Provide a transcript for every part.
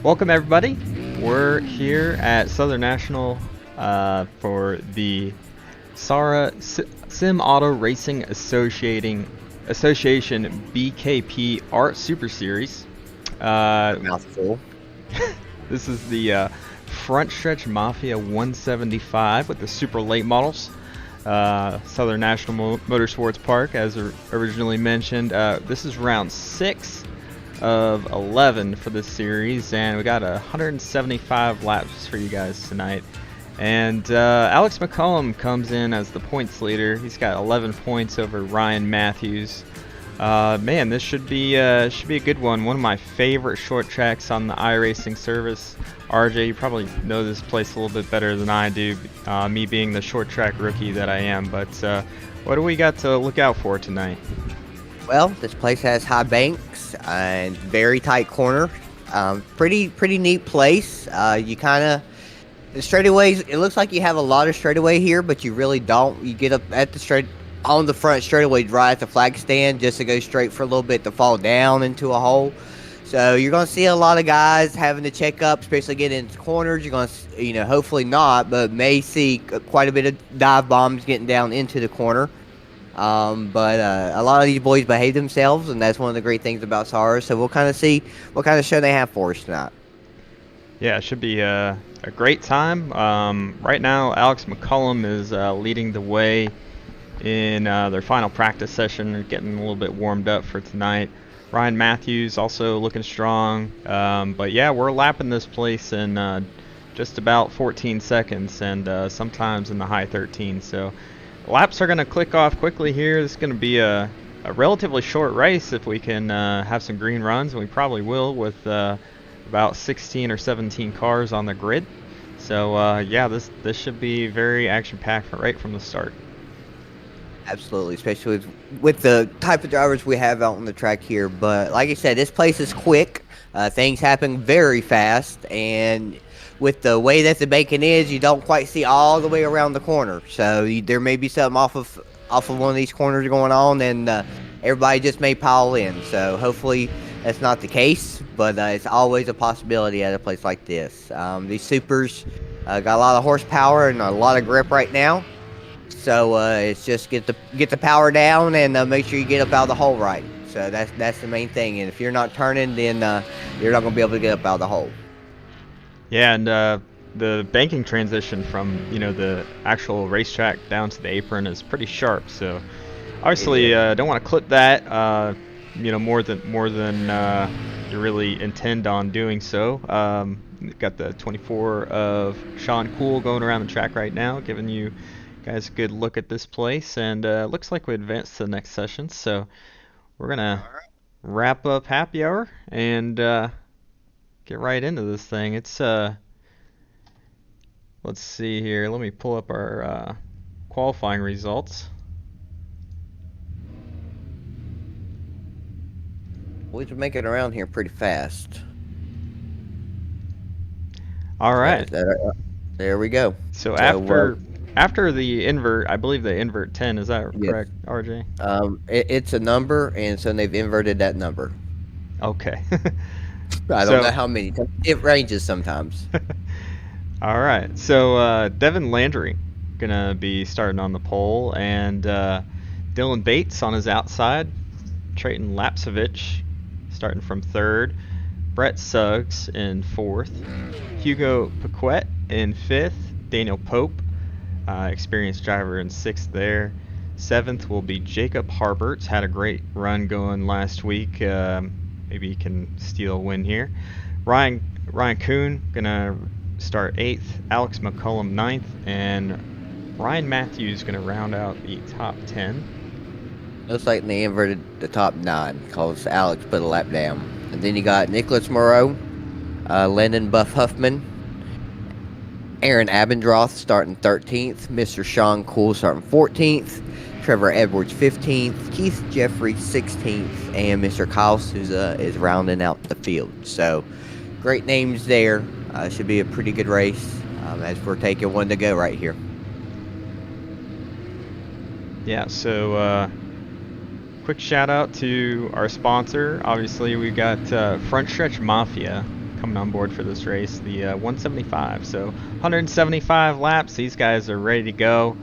Welcome everybody. We're here at Southern National for the SARA Sim Auto Racing Association BKP Art Super Series. Mouthful. This is the front stretch Mafia 175 with the super late models. Southern National Motorsports Park, as originally mentioned. This is round 6 of 11 for this series, and we got 175 laps for you guys tonight. And Alex McCollum comes in as the points leader. He's got 11 points over Ryan Matthews. Man, this should be a good one. One of my favorite short tracks on the iRacing service. RJ, you probably know this place a little bit better than I do, me being the short track rookie that I am. But what do we got to look out for tonight? Well, this place has high banks and very tight corner. Pretty neat place. You kind of the straightaways. It looks like you have a lot of straightaway here, but you really don't. You get up at the straight on the front straightaway, right at the flag stand, just to go straight for a little bit to fall down into a hole. So you're going to see a lot of guys having to check up, especially getting into corners. You're going to, hopefully not, but may see quite a bit of dive bombs getting down into the corner. But a lot of these boys behave themselves, and that's one of the great things about SARA. So we'll kind of see what kind of show they have for us tonight. Yeah, it should be a great time. Right now, Alex McCollum is leading the way in their final practice session. They're getting a little bit warmed up for tonight. Ryan Matthews also looking strong. But yeah, we're lapping this place in just about 14 seconds, and sometimes in the high 13s. So laps are going to click off quickly here. This is going to be a relatively short race if we can have some green runs, and we probably will with about 16 or 17 cars on the grid. So yeah, this should be very action-packed right from the start. Absolutely, especially with the type of drivers we have out on the track here. But like I said, this place is quick. Things happen very fast, and with the way that the banking is, you don't quite see all the way around the corner. So there may be something off of one of these corners going on, and everybody just may pile in. So hopefully that's not the case, but it's always a possibility at a place like this. These supers got a lot of horsepower and a lot of grip right now. So it's just get the power down and make sure you get up out of the hole right. So that's the main thing. And if you're not turning, then you're not going to be able to get up out of the hole. Yeah, and the banking transition from the actual racetrack down to the apron is pretty sharp. So obviously, don't want to clip that. More than you really intend on doing so. Got the 24 of Sean Cool going around the track right now, giving you guys a good look at this place, and looks like we advanced to the next session. So we're gonna wrap up happy hour and get right into this thing. It's let's see here. Let me pull up our qualifying results. Boys are making it around here pretty fast. All right. There we go. So after the invert, I believe the invert 10, is that correct, RJ? It's a number, and so they've inverted that number. Okay. I don't know how many. It ranges sometimes. All right. So Devin Landry gonna be starting on the pole, and Dylan Bates on his outside. Trayton Lapsevich starting from third. Brett Suggs in fourth. Hugo Paquette in fifth. Daniel Pope, experienced driver, in sixth there. Seventh will be Jacob Harberts. Had a great run going last week. Maybe he can steal a win here. Ryan Kuhn gonna start 8th, Alex McCollum 9th, and Ryan Matthews gonna round out the top 10. Looks like they inverted the top 9 because Alex put a lap down. And then you got Nicholas Moreau, Lennon Buff Huffman, Aaron Abendroth starting 13th, Mr. Sean Cool starting 14th, Trevor Edwards 15th, Keith Jeffrey 16th, and Mr. Kaus is rounding out the field. So great names there. Should be a pretty good race as we're taking one to go right here. Yeah, so quick shout out to our sponsor. Obviously, we got Front Stretch Mafia coming on board for this race, the 175. So 175 laps. These guys are ready to go.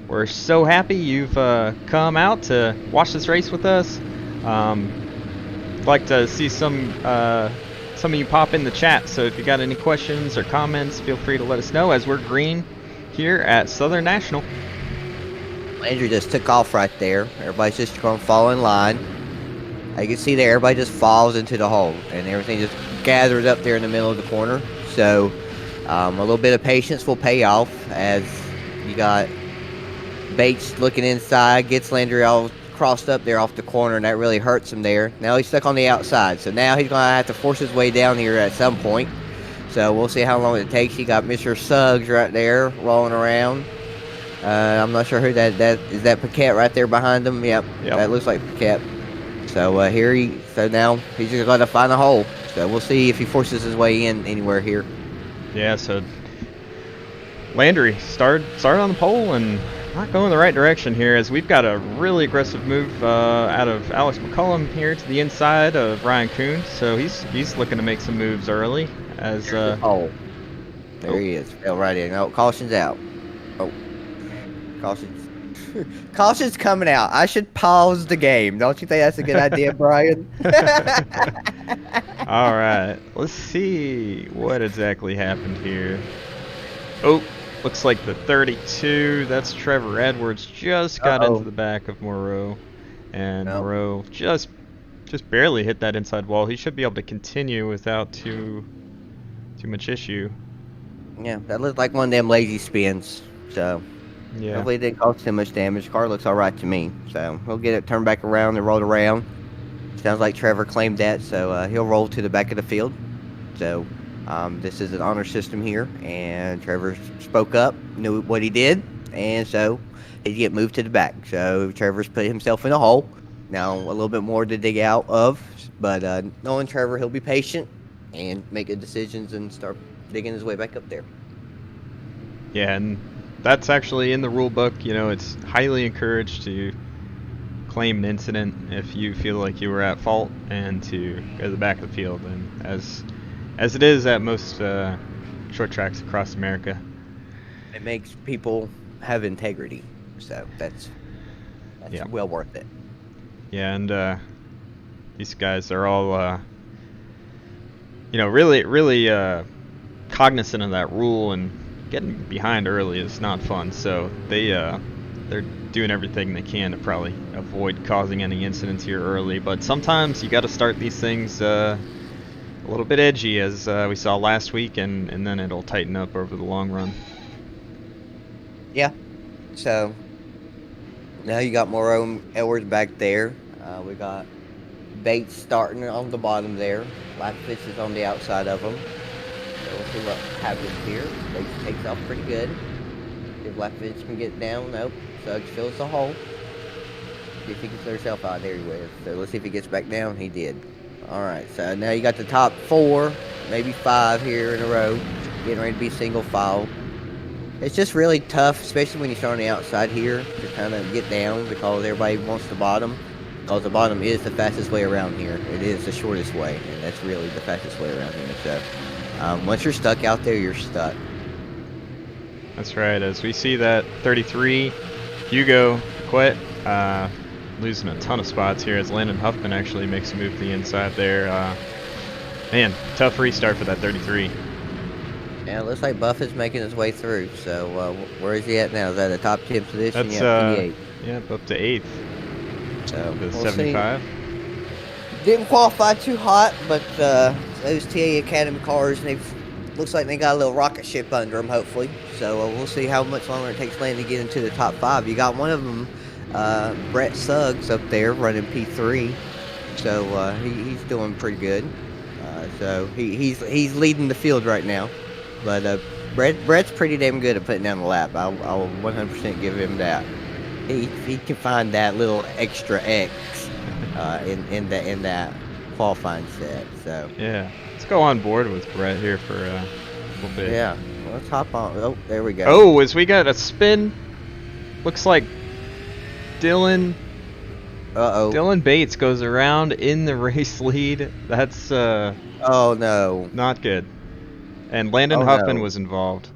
We're so happy you've come out to watch this race with us. I'd like to see some of you pop in the chat. So if you got any questions or comments, feel free to let us know as we're green here at Southern National. Landry just took off right there. Everybody's just going to fall in line. You can see there, everybody just falls into the hole, and everything just gathers up there in the middle of the corner. So a little bit of patience will pay off as you got Bates looking inside, gets Landry all crossed up there off the corner, and that really hurts him there. Now he's stuck on the outside, so now he's going to have to force his way down here at some point. So we'll see how long it takes. You got Mr. Suggs right there rolling around. I'm not sure who that is. That Paquette right there behind him. Yep. That looks like Paquette. So so now he's just going to find a hole. So we'll see if he forces his way in anywhere here. Yeah. So Landry started on the pole and not going the right direction here, as we've got a really aggressive move out of Alex McCullum here to the inside of Ryan Kuhn. So he's looking to make some moves early. As there he is. Fell right in. Oh, caution's out. Oh, caution's coming out. I should pause the game. Don't you think that's a good idea, Brian? All right, let's see what exactly happened here. Oh, looks like the 32. That's Trevor Edwards. Just got into the back of Moreau, and Moreau just barely hit that inside wall. He should be able to continue without too much issue. Yeah, that looked like one of them lazy spins. So yeah, hopefully it didn't cause too much damage. Car looks all right to me. So he'll get it turned back around and rolled around. Sounds like Trevor claimed that, so he'll roll to the back of the field. So this is an honor system here, and Trevor spoke up, knew what he did, and so he'd get moved to the back. So Trevor's put himself in a hole. Now a little bit more to dig out of, but knowing Trevor, he'll be patient and make good decisions and start digging his way back up there. Yeah, and that's actually in the rule book. You know, it's highly encouraged to claim an incident if you feel like you were at fault, and to go to the back of the field, and as it is at most short tracks across America. It makes people have integrity, so that's well worth it. Yeah, and these guys are all really cognizant of that rule, and getting behind early is not fun. So they're doing everything they can to probably avoid causing any incidents here early. But sometimes you got to start these things a little bit edgy, as we saw last week, and then it'll tighten up over the long run. Yeah. So now you got Moreau and Edwards back there. We got Bates starting on the bottom there. Latvich is on the outside of him. So we'll see what happens here. Bates takes off pretty good. If Latvich can get down, nope. Suggs fills the hole. See if he can clear himself out. There he was. So let's see if he gets back down. He did. Alright, so now you got the top 4, maybe 5 here in a row. Getting ready to be single file. It's just really tough, especially when you start on the outside here, to kind of get down, because everybody wants the bottom. Because the bottom is the fastest way around here. It is the shortest way, and that's really the fastest way around here. So once you're stuck out there, you're stuck. That's right. As we see that 33, Hugo quit, losing a ton of spots here, as Landon Huffman actually makes a move to the inside there. Man, tough restart for that 33. Yeah, it looks like Buff is making his way through. So where is he at now? Is that a top 10 position? That's yeah, 58. Yep, up to 8th. So the we'll 75. See. Didn't qualify too hot, but those TA Academy cars, looks like they got a little rocket ship under them, hopefully. So we'll see how much longer it takes Landon to get into the top 5. You got one of them, Brett Suggs, up there running P3. So he's doing pretty good. So he's leading the field right now. But Brett's pretty damn good at putting down the lap. I'll 100% give him that. He can find that little extra X in that qualifying set. So yeah, let's go on board with Brett here for a little bit. Yeah, well, let's hop on. Oh, there we go. Oh, as we got a spin, looks like Dylan Uh-oh. Dylan Bates goes around in the race lead. That's Oh, no. not good. And Landon Oh, Huffman no. was involved.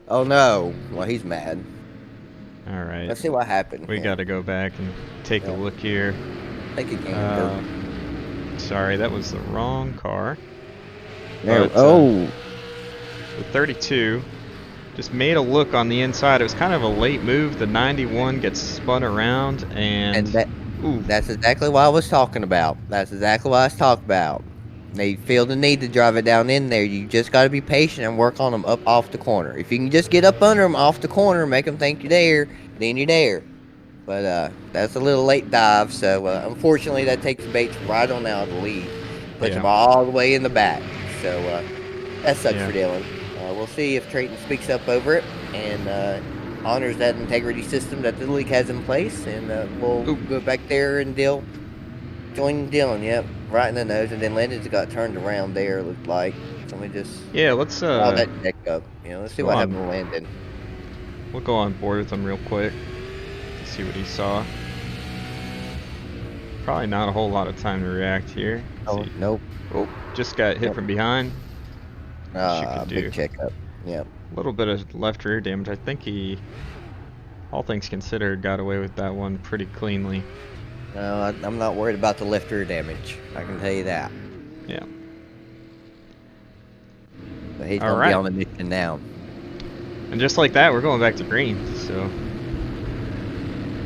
Oh, no. Well, he's mad. All right. Let's see what happened We here. got to go back and take a Yep. look here. Take a gander. Sorry, that was the wrong car. There. But, Oh. the 32 just made a look on the inside. It was kind of a late move. The 91 gets spun around, and that's exactly what I was talking about. That's exactly what I was talking about. They feel the need to drive it down in there. You just got to be patient and work on them up off the corner. If you can just get up under them off the corner, make them think you're there, then you're there. But that's a little late dive, so unfortunately that takes Bates right on out of the lead. Puts him all the way in the back. So that sucks for Dylan. We'll see if Trayton speaks up over it and honors that integrity system that the league has in place, and we'll go back there and join Dylan. Yep, right in the nose, and then Landon's got turned around there. It looked like. So we just let's all that check up. Let's see what happened to Landon. We'll go on board with him real quick to see what he saw. Probably not a whole lot of time to react here. Oh, nope. Oh, just got hit from behind. Big checkup. Yep. A little bit of left rear damage. I think he, all things considered, got away with that one pretty cleanly. No, I'm not worried about the left rear damage. I can tell you that. Yeah. But he's going to be on the mission now. And just like that, we're going back to green. So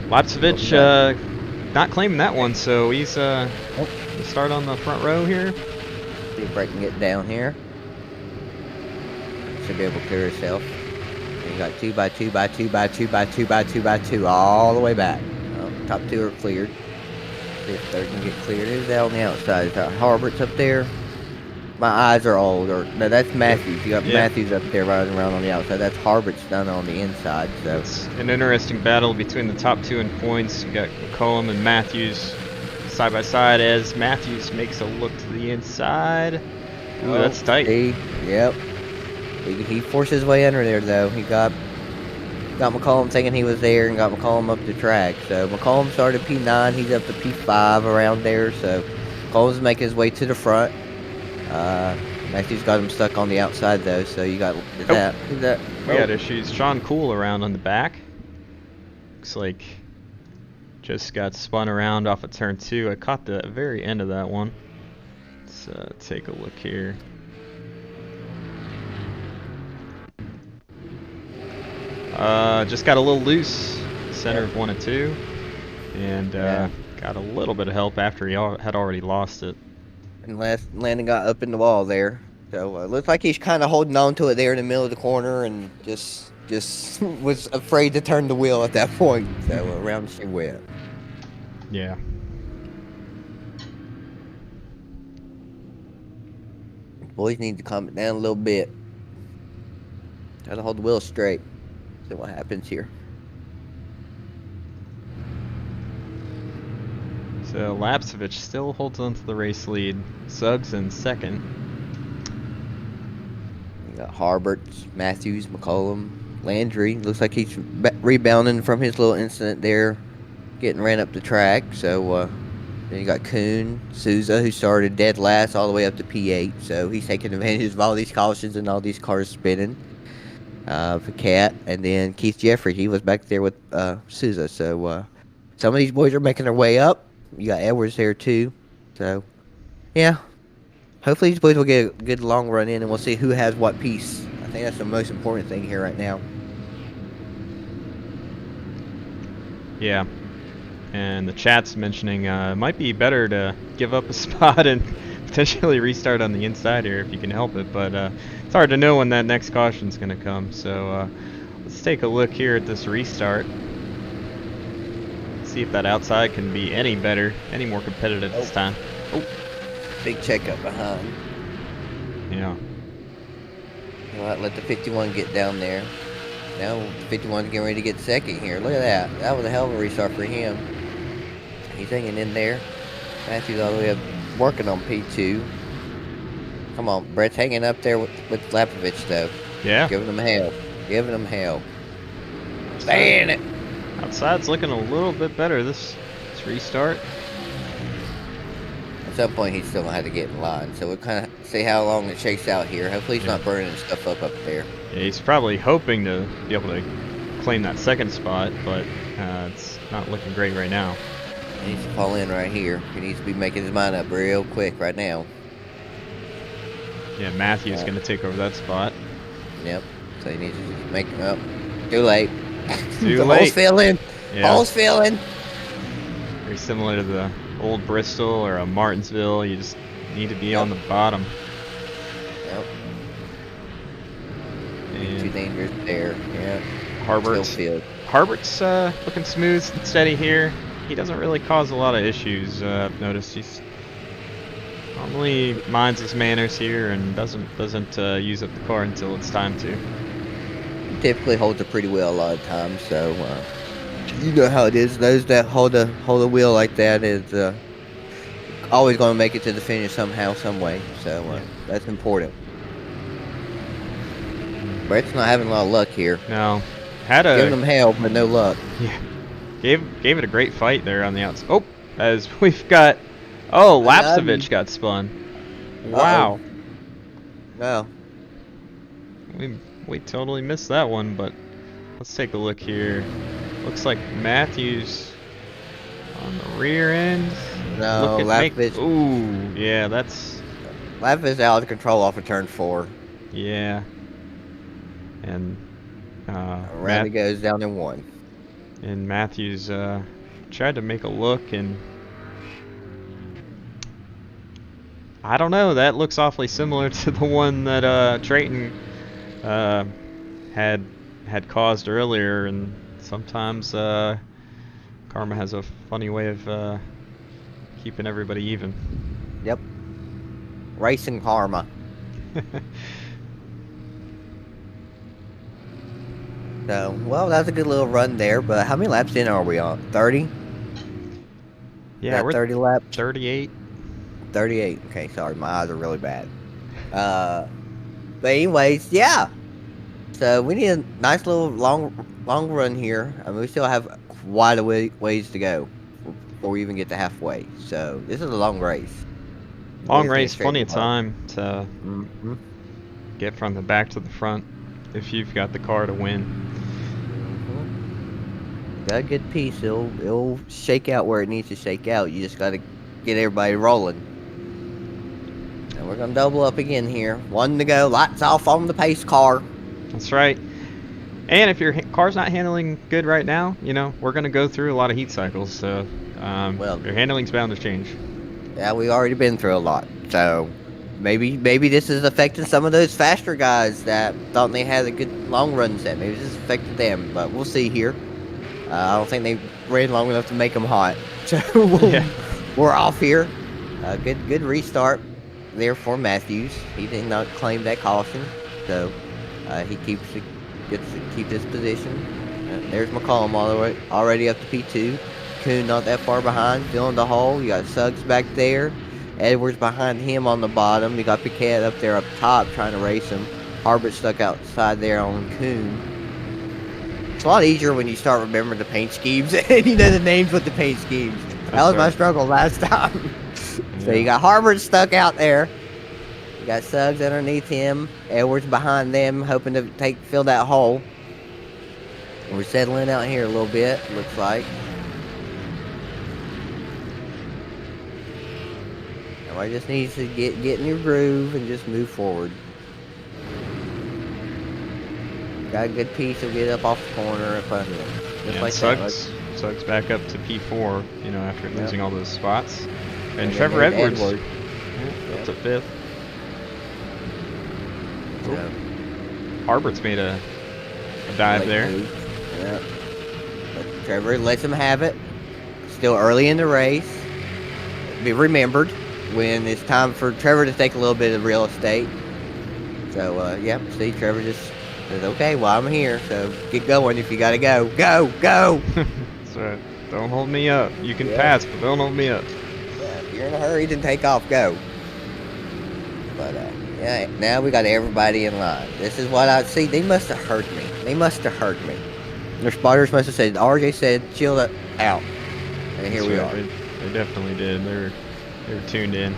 Lapsevich not claiming that one, so he's start on the front row here. See if Brett can get down here. Should be able to clear himself. And you got 2 by 2 by 2 by 2 by 2 by 2 by 2 all the way back. Top 2 are cleared. See if third can get cleared. Who's that on the outside? Is that Harbert's up there? My eyes are old. No, that's Matthews. You got Matthews up there riding around on the outside. That's Harbert's done on the inside. So it's an interesting battle between the top 2 in points. You got McCollum and Matthews side by side as Matthews makes a look to the inside. Ooh, that's tight. Yep. He forced his way under there though. He got McCollum thinking he was there and got McCollum up the track. So McCollum started P9. He's up to P5 around there. So McCollum's making his way to the front. Matthews got him stuck on the outside though. So you got that. We got issues. Sean Cool around on the back. Looks like just got spun around off of turn 2. I caught the very end of that one. Let's take a look here. Just got a little loose, center of 1 and 2, and got a little bit of help after he had already lost it. And Landon got up in the wall there, so looks like he's kind of holding on to it there in the middle of the corner, and just was afraid to turn the wheel at that point. So around she went. Yeah. Boys need to calm it down a little bit. Try to hold the wheel straight. See what happens here. So Lapsevich still holds on to the race lead. Suggs in second. You got Harbert, Matthews, McCollum, Landry. Looks like he's rebounding from his little incident there, getting ran up the track. So then you got Kuhn, Souza, who started dead last all the way up to P8. So he's taking advantage of all these cautions and all these cars spinning. For Cat, and then Keith Jeffrey, he was back there with Souza. So some of these boys are making their way up. You got Edwards there too. So yeah, hopefully these boys will get a good long run in, and we'll see who has what piece. I think that's the most important thing here right now. Yeah, and the chat's mentioning it might be better to give up a spot and potentially restart on the inside here if you can help it, but it's hard to know when that next caution's going to come. So let's take a look here at this restart. See if that outside can be any better, any more competitive this time. Oh, big checkup behind. Yeah. You know, let the 51 get down there. Now 51's getting ready to get second here. Look at that. That was a hell of a restart for him. He's hanging in there. Matthews all the way up, working on P2. Come on, Brett's hanging up there with Lapsevich though. Yeah. Giving him hell. Giving him hell. Stay in it. Outside's looking a little bit better this restart. At some point, he's still gonna have to get in line. So we'll kind of see how long it shakes out here. Hopefully, he's not burning stuff up there. Yeah, he's probably hoping to be able to claim that second spot, but it's not looking great right now. He needs to fall in right here. He needs to be making his mind up real quick right now. Yeah, Matthew's going to take over that spot. Yep. So he needs to just make him up. Too late. Too the late. Hole's filling. Yeah. Hole's filling. Very similar to the old Bristol or a Martinsville. You just need to be on the bottom. Yep. And too dangerous there. Yeah. Harbert's looking smooth and steady here. He doesn't really cause a lot of issues. I've noticed he's normally minds his manners here and doesn't use up the car until it's time to. He typically holds it pretty well a lot of times, so you know how it is. Those that hold a wheel like that is always going to make it to the finish somehow, some way. So that's important. Brett's not having a lot of luck here. No, giving him hell, but no luck. Yeah, gave it a great fight there on the outside. Oh, as we've got. Oh, Lapsevich got spun. Wow. Oh. We totally missed that one, but let's take a look here. Looks like Matthews on the rear end. No, Lapsevich. Ooh, yeah, that's. Lapsevich out of control off of turn 4. Yeah. And around it goes down in 1. And Matthews tried to make a look, and I don't know. That looks awfully similar to the one that Trayton had caused earlier. And sometimes karma has a funny way of keeping everybody even. Yep. Racing karma. So, well, that's a good little run there, but how many laps in are we on? 30? Yeah, we're 30 laps. 38. 38. Okay, sorry, my eyes are really bad. But anyways, yeah. So we need a nice little long run here. I mean, we still have quite a ways to go before we even get to halfway. So this is a long race. Long race, plenty of time to get from the back to the front if you've got the car to win. Got a good piece. It'll shake out where it needs to shake out. You just got to get everybody rolling. And we're gonna double up again here. 1 to go. Lights off on the pace car. That's right. And if your car's not handling good right now, you know, we're gonna go through a lot of heat cycles. So your handling's bound to change. Yeah, we've already been through a lot. So maybe this is affecting some of those faster guys that thought they had a good long run set. Maybe this has affected them, but we'll see here. I don't think they ran long enough to make them hot. So we're off here. Good restart there for Matthews. He did not claim that caution, so he gets to keep his position. There's McCollum all the way already up to P2. Kuhn not that far behind, filling the hole. You got Suggs back there. Edwards behind him on the bottom. You got Piquet up there up top trying to race him. Harbert stuck outside there on Kuhn. It's a lot easier when you start remembering the paint schemes and you know the names with the paint schemes. That was my struggle last time. So you got Harbert stuck out there. You got Suggs underneath him. Edwards behind them, hoping to fill that hole. We're settling out here a little bit, looks like. Everybody just needs to get in your groove and just move forward. Got a good piece. He'll get up off the corner if I just like Suggs back up to P4, you know, after losing all those spots. And Trevor Edwards up to 5th. Harbert's made a dive there. Yeah. But Trevor lets him have it. Still early in the race. Be remembered when it's time for Trevor to take a little bit of real estate. So, yeah, see, Trevor just says, okay, well, I'm here, so get going if you gotta go. Go! That's right. Don't hold me up. You can pass, but don't hold me up. Yeah, if you're in a hurry, then take off, go. But, yeah, now we got everybody in line. This is what I see. They must have heard me. Their spotters must have said, RJ said, chill out. And here we are. They definitely did. They're tuned in.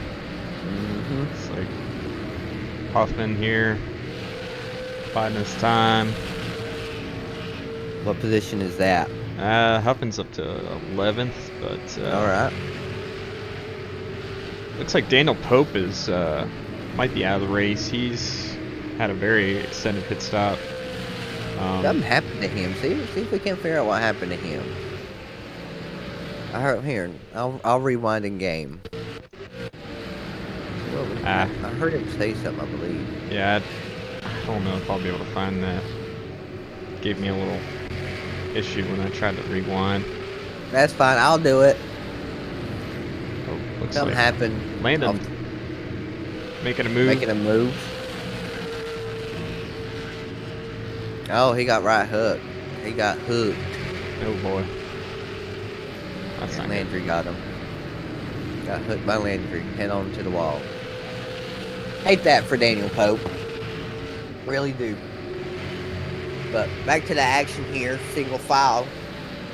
It's like Huffman here, biding his time. What position is that? Huffman's up to 11th, but All right. looks like Daniel Pope is might be out of the race. He's had a very extended pit stop. Something happened to him. See if we can figure out what happened to him. I heard here. I'll rewind in game. I heard him say something, I believe. Yeah, I don't know if I'll be able to find that. Gave me a little issue when I tried to rewind. That's fine. I'll do it. Oh, looks Something like happened. Landon making a move. Making a move. Oh, he got right hooked. He got hooked. Oh boy. That's not good. Landry got him. Got hooked by Landry. Head on to the wall. Hate that for Daniel Pope. Really do. But back to the action here. Single file.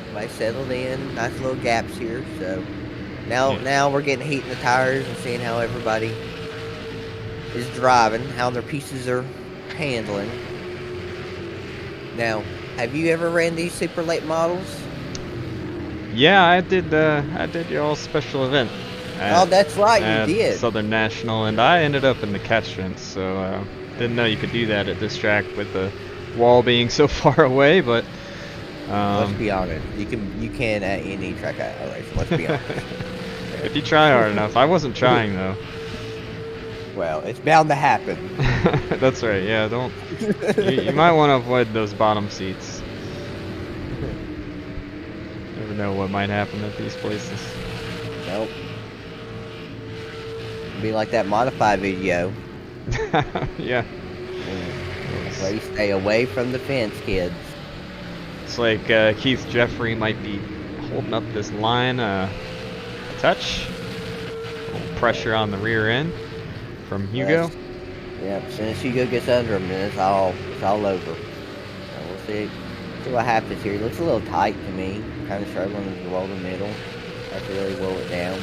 Everybody settled in. Nice little gaps here. So now we're getting heat in the tires and seeing how everybody is driving, how their pieces are handling. Now, have you ever ran these super late models? Yeah, I did your all special event. Oh, that's right, you did. Southern National, and I ended up in the catch fence, so didn't know you could do that at this track with the wall being so far away. But let's be honest, you can at any track at race. Let's be honest. If you try hard enough. I wasn't trying though. Well, it's bound to happen. That's right. Yeah, don't. You might want to avoid those bottom seats. Never know what might happen at these places. Nope. Be like that modified video. Yeah. Where you stay away from the fence, kids. It's like Keith Jeffrey might be holding up this line a touch. A little pressure on the rear end from Hugo. Yeah, as soon as Hugo gets under him, then it's all over. So we'll see what happens here. He looks a little tight to me. Kind of struggling to roll the middle. Have to really roll it down.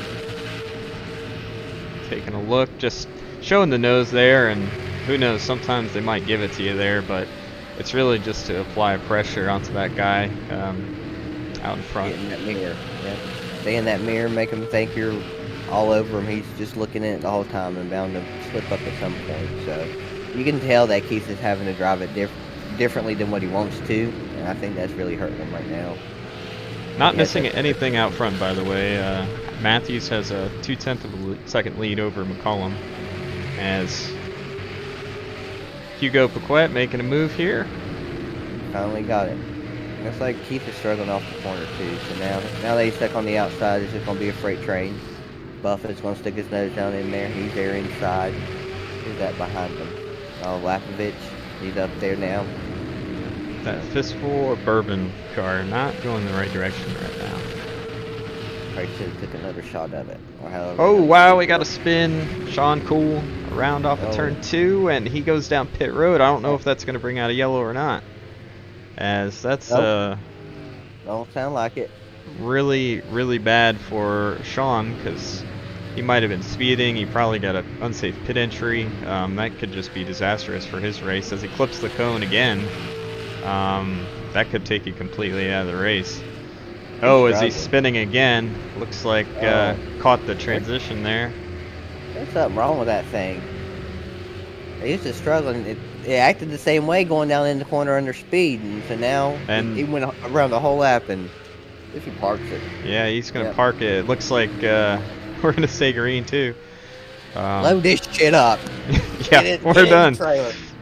Taking a look, just showing the nose there, and who knows, sometimes they might give it to you there, but it's really just to apply pressure onto that guy out in front. Get in that mirror. Yeah. Stay in that mirror, make him think you're all over him. He's just looking at it the whole time and bound to slip up at some point. So you can tell that Keith is having to drive it differently than what he wants to, and I think that's really hurting him right now. Not missing anything out front, by the way. Matthews has a 2/10 of a second lead over McCollum, as Hugo Paquette making a move here. Finally got it. Looks like Keith is struggling off the corner too. So now that he's stuck on the outside, it's just gonna be a freight train. Buffett's gonna stick his nose down in there. He's there inside. Who's that behind him? Oh, Lapovich. He's up there now. That fistful or bourbon car not going the right direction right now. Probably should have took another shot of it. Or however. Oh wow, we got a spin. Sean Cool around off of turn 2, and he goes down pit road. I don't know if that's gonna bring out a yellow or not, as that's don't sound like it. Really, really bad for Sean, because he might have been speeding. He probably got an unsafe pit entry. That could just be disastrous for his race as he clips the cone again. That could take you completely out of the race. Oh, is he spinning again? Looks like caught the transition there. There's something wrong with that thing. He's just struggling. It acted the same way going down in the corner under speed, and so now he went around the whole lap, and if he parks it. Yeah, he's gonna park it. It looks like we're gonna say green too. Load this shit up. Yeah, we're done.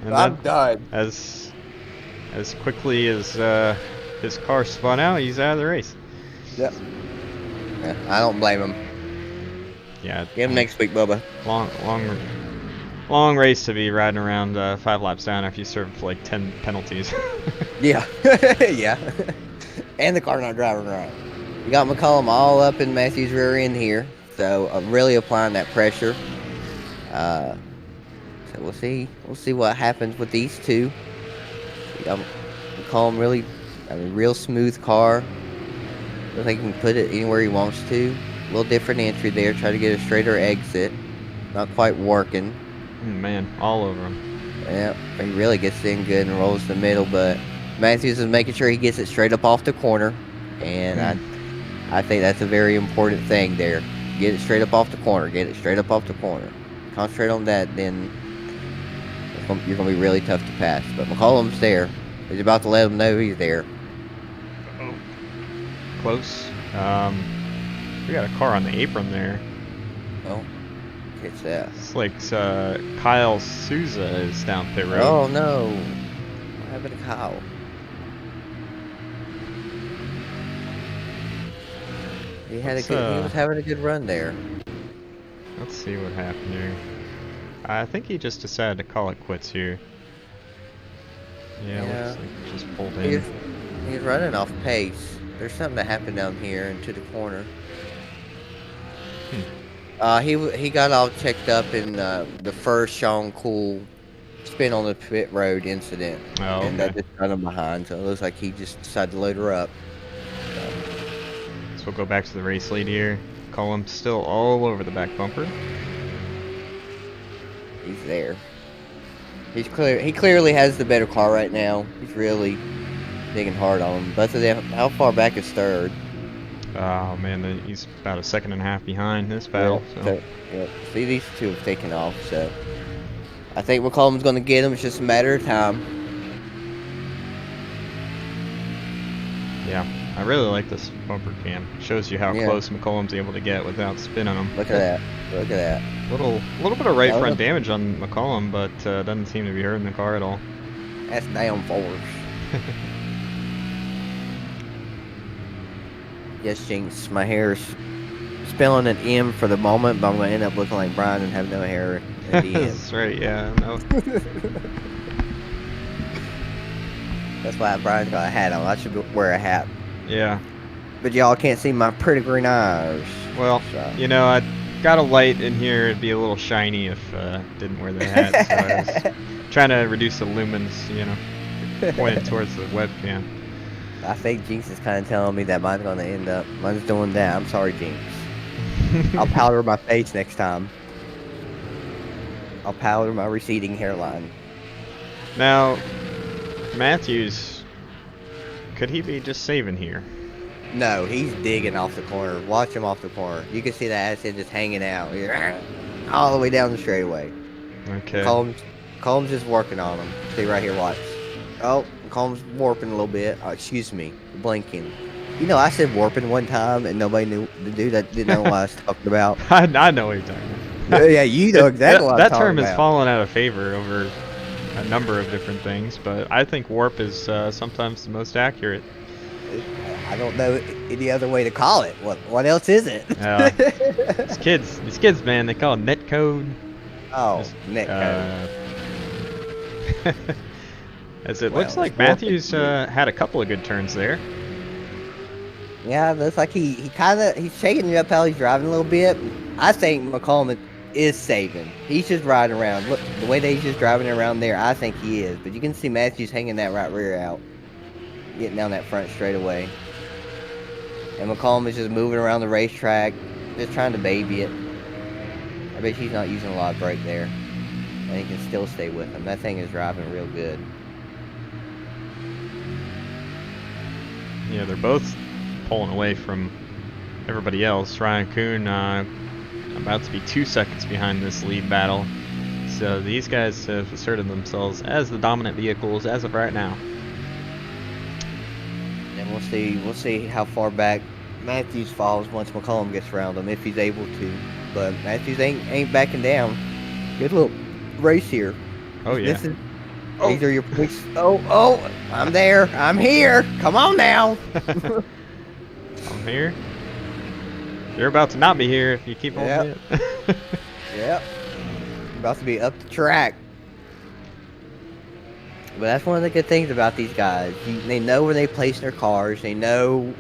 And I'm done. As quickly as his car spun out, he's out of the race. Yep. Yeah, I don't blame him. Yeah. Get him next week, Bubba. Long race to be riding around 5 laps down after you served like 10 penalties. Yeah. Yeah. And the car not driving right. You got McCollum all up in Matthews' rear end here, so I'm really applying that pressure. So we'll see what happens with these two. McCollum really, real smooth car. Looks like he can put it anywhere he wants to. little different entry there. Try to get a straighter exit. Not quite working. Man, all over him. Yeah, he really gets in good and rolls the middle, but Matthews is making sure he gets it straight up off the corner, and I think that's a very important thing there. Get it straight up off the corner. Get it straight up off the corner. Concentrate on that, then you're going to be really tough to pass. But McCollum's there. He's about to let him know he's there. Oh, close. We got a car on the apron there. Oh, catch that. It's like Kyle Souza is down pit road. Oh no! What happened to Kyle? He was having a good run there. Let's see what happened here. I think he just decided to call it quits here. Yeah. Looks like he just pulled in. He's running off pace. There's something that happened down here into the corner. He got all checked up in the first Sean Cool spin on the pit road incident. Oh, okay. And that just got him behind, so it looks like he just decided to load her up. So we'll go back to the race lead here. Column still all over the back bumper. He's there. He clearly has the better car right now. He's really digging hard on him. Both of them. How far back is third? Oh man, he's about a second and a half behind this battle. Yeah. See, these two have taken off, so I think McCollum's going to get him. It's just a matter of time. Yeah, I really like this bumper cam. Shows you how close McCollum's able to get without spinning him. Look at that. Look at that. Little bit of right front damage on McCollum, but doesn't seem to be hurting the car at all. That's down force. Yes, Jinx, my hair's spelling an M for the moment, but I'm going to end up looking like Brian and have no hair at the end. That's right, yeah. No. That's why Brian's got a hat on. I should wear a hat. Yeah. But y'all can't see my pretty green eyes. Well, so. You know, I got a light in here. It'd be a little shiny if didn't wear the hat. So I was trying to reduce the lumens, you know, pointed towards the webcam. I think Jinx is kind of telling me that mine's going to end up. Mine's doing that. I'm sorry, Jinx. I'll powder my face next time. I'll powder my receding hairline. Now, Matthews, could he be just saving here? No, he's digging off the corner. Watch him off the corner. You can see the asset just hanging out. All the way down the straightaway. Okay. Combs is working on him. See right here, watch. Oh, Combs warping a little bit. Oh, excuse me, blinking. You know, I said warping one time and nobody knew. The dude that didn't know what I was talking about. I know what you're talking about. Yeah, you know exactly what I'm talking about. That term has fallen out of favor over a number of different things, but I think warp is sometimes the most accurate. I don't know any other way to call it. What else is it? These kids, man, they call it net code. Oh, net code. As it looks like Matthews had a couple of good turns there. Yeah, it looks like he's shaking it up how he's driving a little bit. I think McCollum is saving. He's just riding around. Look, the way that he's just driving around there, I think he is. But you can see Matthews hanging that right rear out, getting down that front straightaway. And McCollum is just moving around the racetrack, just trying to baby it. I bet he's not using a lot of brake there. And he can still stay with him. That thing is driving real good. Yeah, they're both pulling away from everybody else. Ryan Kuhn about to be 2 seconds behind this lead battle. So these guys have asserted themselves as the dominant vehicles as of right now. And we'll see how far back Matthews falls once McCollum gets around him, if he's able to. But Matthews ain't backing down. Good little race here. Oh yeah. These are your points. Oh, I'm there. I'm here. Come on now. I'm here. You're about to not be here if you keep on it. Yep. About to be up the track. But that's one of the good things about these guys. They know where they place their cars. They know,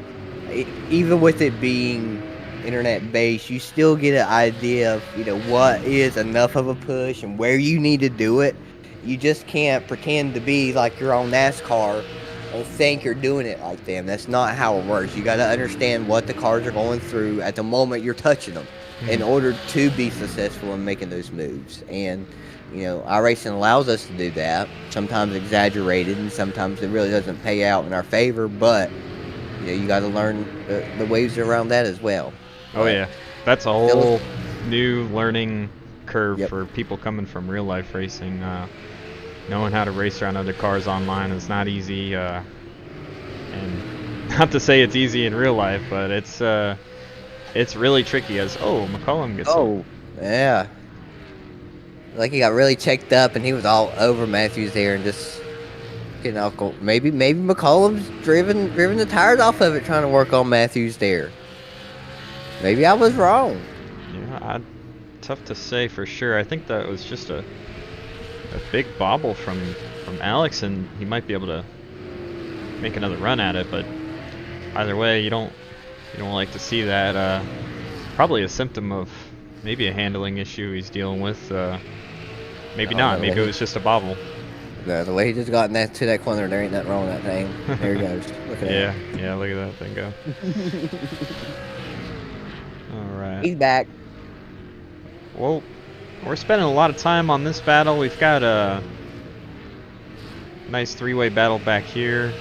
even with it being internet based, you still get an idea of what is enough of a push and where you need to do it. You just can't pretend to be like you're on NASCAR and think you're doing it like them. That's not how it works. You got to understand what the cars are going through at the moment you're touching them in order to be successful in making those moves. And, iRacing allows us to do that, sometimes exaggerated, and sometimes it really doesn't pay out in our favor, but, you got to learn the waves around that as well. Oh, yeah. That's a whole new learning curve for people coming from real life racing. Knowing how to race around other cars online is not easy, and not to say it's easy in real life, but it's really tricky. As McCollum gets. Yeah. Like he got really checked up, and he was all over Matthews there, and just getting off. Maybe McCollum's driven the tires off of it, trying to work on Matthews there. Maybe I was wrong. Yeah, tough to say for sure. I think that was just a big bobble from Alex, and he might be able to make another run at it. But either way, you don't like to see that. Probably a symptom of maybe a handling issue he's dealing with. Maybe not. Maybe it was just a bobble. No, the way he just got to that corner, there ain't nothing wrong with that thing. There he goes. Look at that. Yeah. Look at that thing go. All right. He's back. Well, we're spending a lot of time on this battle. We've got a nice three-way battle back here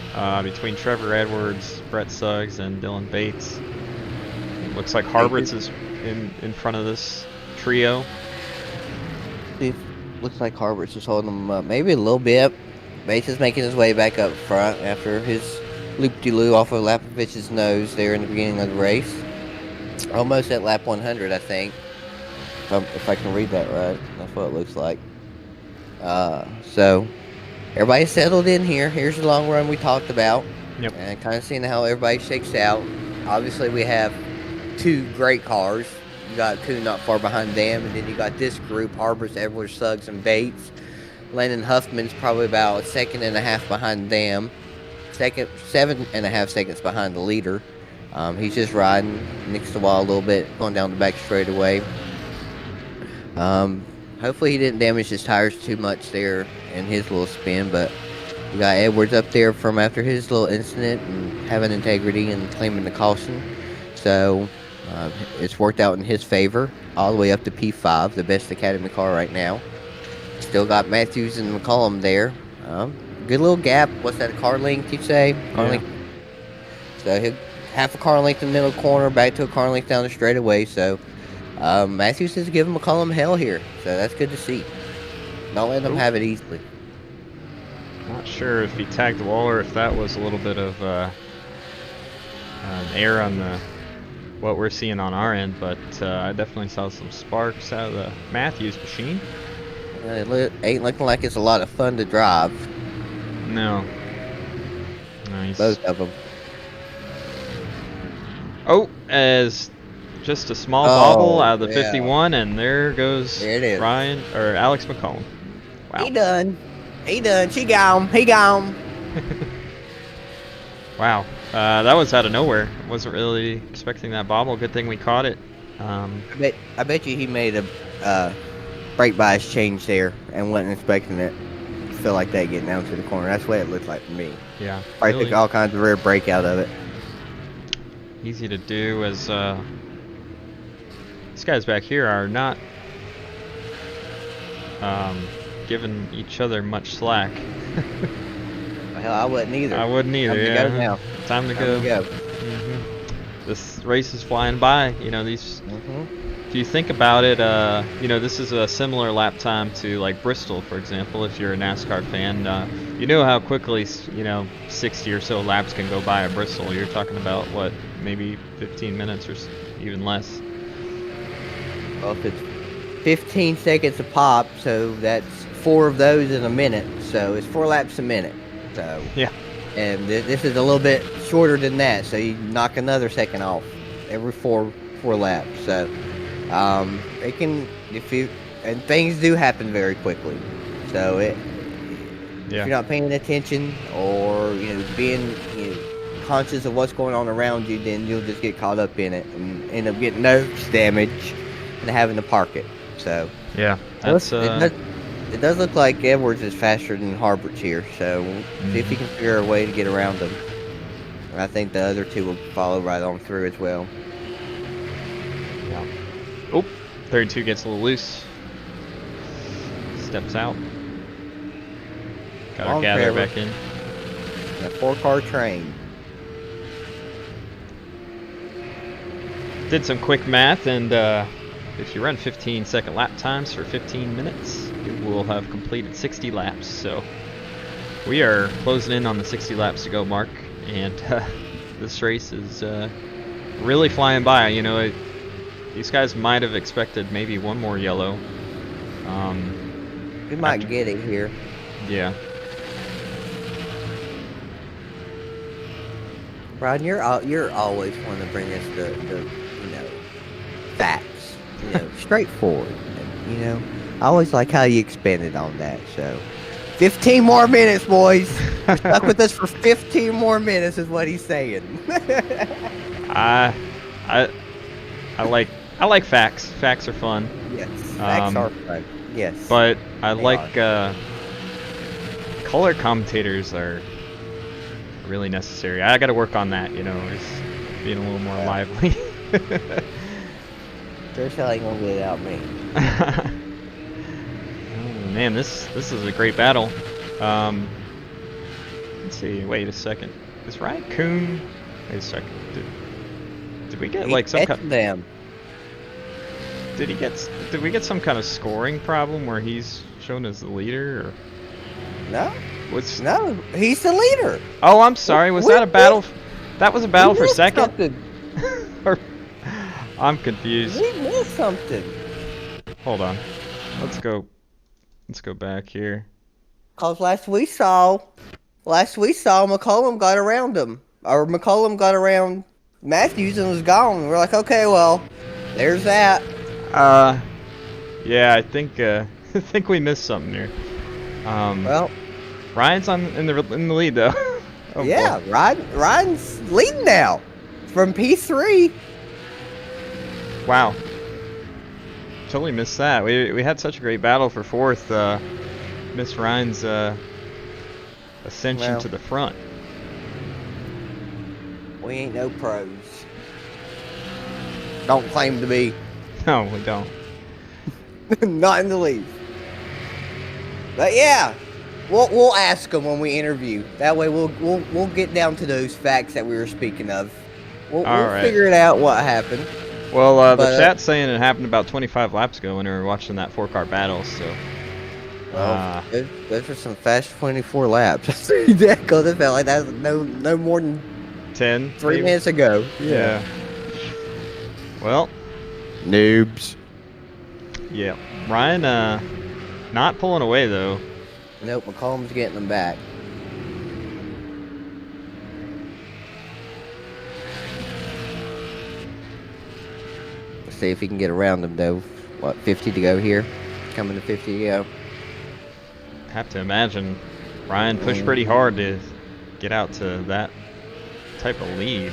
between Trevor Edwards, Brett Suggs, and Dylan Bates. It looks like Harberts is in front of this trio. It looks like Harberts is holding them up maybe a little bit. Bates is making his way back up front after his loop-de-loo off of Lapovich's nose there in the beginning of the race. Almost at lap 100, I think. If I can read that right. That's what it looks like. So, everybody's settled in here. Here's the long run we talked about. Yep. And kind of seeing how everybody shakes out. Obviously, we have two great cars. You got Kuhn not far behind them, and then you got this group, Harbers, Edwards, Suggs, and Bates. Landon Huffman's probably about a second and a half behind them. 7.5 seconds behind the leader. He's just riding, nicks the wall a little bit, going down the back straightaway. Hopefully he didn't damage his tires too much there in his little spin, but we got Edwards up there from after his little incident and having integrity and claiming the caution. So it's worked out in his favor all the way up to P5, the best Academy car right now. Still got Matthews and McCollum there. Good little gap. What's that, a car length, you say? Car length. So he'll half a car length in the middle corner, back to a car length down the straightaway. So Matthews is giving McCollum hell here. So that's good to see. Don't let them have it easily. Not sure if he tagged the wall or if that was a little bit of an error on what we're seeing on our end, but I definitely saw some sparks out of the Matthews machine. It ain't looking like it's a lot of fun to drive. No. Nice. Both of them. Oh, as just a small bobble out of the 51, and there goes Ryan or Alex McCollum. Wow. He done. She gone. He gone. Wow. That was out of nowhere. Wasn't really expecting that bobble. Good thing we caught it. I bet you he made a brake bias change there and wasn't expecting it. Feel like that getting down to the corner. That's the way it looked like to me. Yeah. I took all kinds of rear brake out of it. Easy to do, as these guys back here are not giving each other much slack. Hell, I wouldn't either. I wouldn't either. Time to go now. Time to go. Mm-hmm. This race is flying by. These. If you think about it, this is a similar lap time to like Bristol, for example. If you're a NASCAR fan, you know how quickly 60 or so laps can go by at Bristol. You're talking about what, maybe 15 minutes or even less. Well, if it's 15 seconds a pop, so that's 4 of those in a minute. So it's 4 laps a minute. So yeah. And this is a little bit shorter than that, so you knock another second off every four laps. So it can, and things do happen very quickly. So if you're not paying attention or being conscious of what's going on around you, then you'll just get caught up in it and end up getting nose damage and having to park it. So yeah, that's It does look like Edwards is faster than Harbert's here, so we'll see if he can figure a way to get around him. And I think the other two will follow right on through as well. Yeah. Oh, 32 gets a little loose. Steps out. Got our gather back in. A 4-car train. Did some quick math, and if you run 15-second lap times for 15 minutes, you will have completed 60 laps. So we are closing in on the 60 laps to go mark, and this race is really flying by. You know, these guys might have expected maybe one more yellow. We might get it here. Yeah. Brian, you're always one to bring us the facts, straightforward. I always like how you expanded on that. So, 15 more minutes, boys. You're stuck with us for 15 more minutes, is what he's saying. I like facts. Facts are fun. Yes, facts are fun. Yes, but I like color commentators are really necessary. I got to work on that. Just being a little more lively. There's how ain't gonna get it out me. Oh man, this is a great battle. Let's see. Wait a second. Is Ryan Kuhn? Wait a second. Did we get like some kind? Them. Did we get some kind of scoring problem where he's shown as the leader? Or? No. No, he's the leader. Oh, I'm sorry. Was that a battle? That was a battle for second? Or, I'm confused. We missed something. Hold on. Let's go back here. Cause last we saw McCollum got around him. Or McCollum got around Matthews and was gone. We're like, okay, well, there's that. Yeah, I think we missed something here. Well, Ryan's in the lead though. Oh, yeah, boy. Ryan's leading now from P3. Wow. Totally missed that. We had such a great battle for fourth. Missed Ryan's ascension to the front. We ain't no pros. Don't claim to be. No, we don't. Not in the least. But yeah, we'll ask them when we interview. That way we'll get down to those facts that we were speaking of. We'll figure it out what happened. Well, the chat's saying it happened about 25 laps ago when we were watching that 4-car battle. So. Well, those are some fast 24 laps. Because it felt like that was no more than 10, 3 minutes ago. Yeah. Well. Noobs. Yeah. Ryan, not pulling away though. Nope, McCollum's getting them back. Let's see if he can get around them though. What, 50 to go here? Coming to 50 to go. Have to imagine Ryan pushed pretty hard to get out to that type of lead.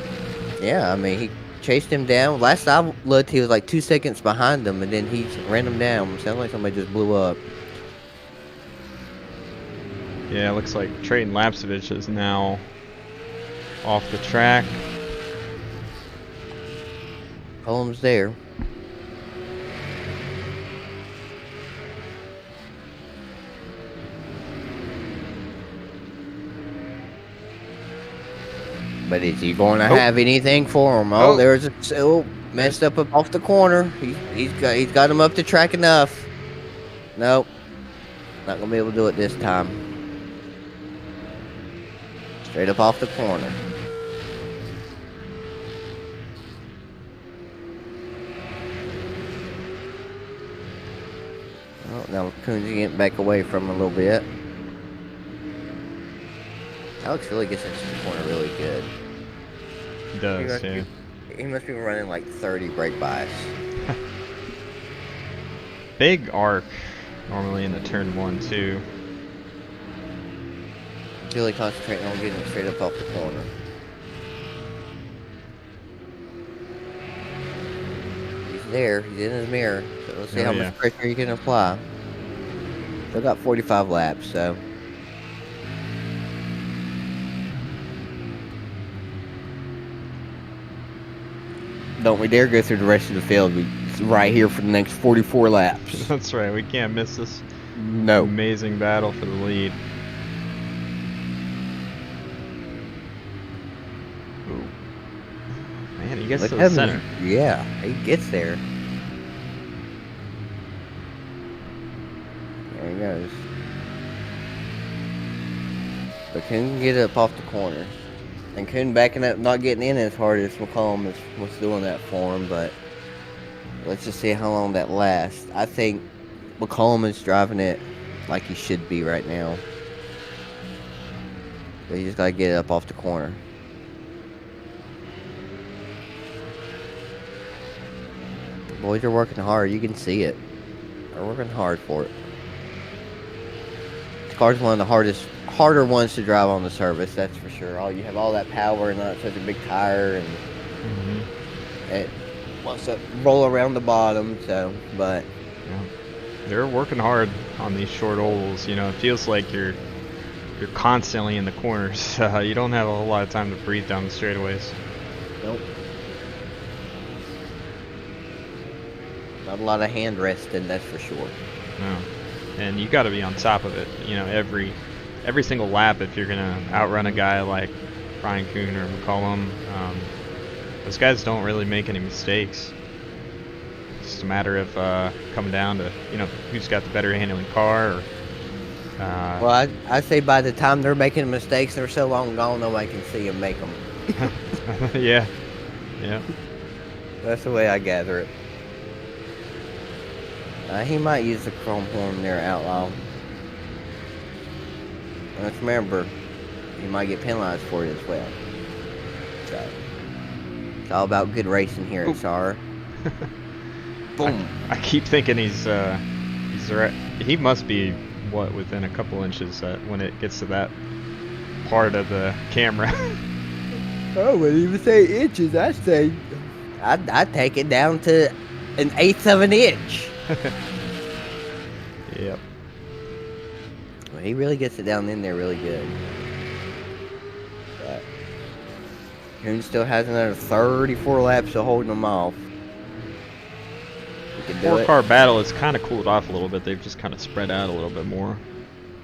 Yeah, I mean, he chased him down. Last I looked, he was like 2 seconds behind him, and then he ran him down. Sounded like somebody just blew up. Yeah, it looks like Trayton Lapsevich is now off the track. Holmes there. But is he going to have anything for him? Oh, there's a messed up off the corner. He's got him up the track enough. Nope, not gonna be able to do it this time. Straight up off the corner. Oh, now Coons getting back away from him a little bit. Alex really gets into the corner really good. He does, yeah. He must be running like 30 brake bias. Big arc normally in the turn 1, 2. Really concentrating on getting straight up off the corner. He's there. He's in his mirror. So let's see how much pressure he can apply. Still got 45 laps, so. Don't we dare go through the rest of the field. It's right here for the next 44 laps. That's right. We can't miss this No. amazing battle for the lead. Ooh. Man, he gets Look to at the him. center. Yeah, he gets there. There he goes. But Coon get up off the corner. And Coon backing up, not getting in as hard as McCollum was doing that for him, but let's just see how long that lasts. I think McCollum is driving it like he should be right now. But he just gotta get it up off the corner. Boys are working hard, you can see it. They're working hard for it. This car's one of the harder ones to drive on the surface, that's for sure. You have all that power and not such a big tire, and it wants to roll around the bottom. So, but yeah. They're working hard on these short ovals. You know, it feels like you're constantly in the corners. You don't have a whole lot of time to breathe down the straightaways. nope. Not a lot of hand resting, that's for sure. No. And you got to be on top of it. You know, every single lap if you're gonna outrun a guy like Ryan Kuhn or McCollum. Those guys don't really make any mistakes. It's just a matter of coming down to who's got the better handling car. Or, well, I say by the time they're making mistakes, they're so long gone, nobody can see them make them. yeah. That's the way I gather it. He might use the chrome horn there, Outlaw. Let's remember, he might get penalized for it as well. So, it's all about good racing here at SARA. Boom. I keep thinking he's right. He must be within a couple inches when it gets to that part of the camera. I wouldn't even say inches. I'd take it down to an eighth of an inch. Yep. Well, he really gets it down in there really good. But Coon still has another 34 laps of holding them off. We can do it. 4-car battle has kind of cooled off a little bit. They've just kind of spread out a little bit more.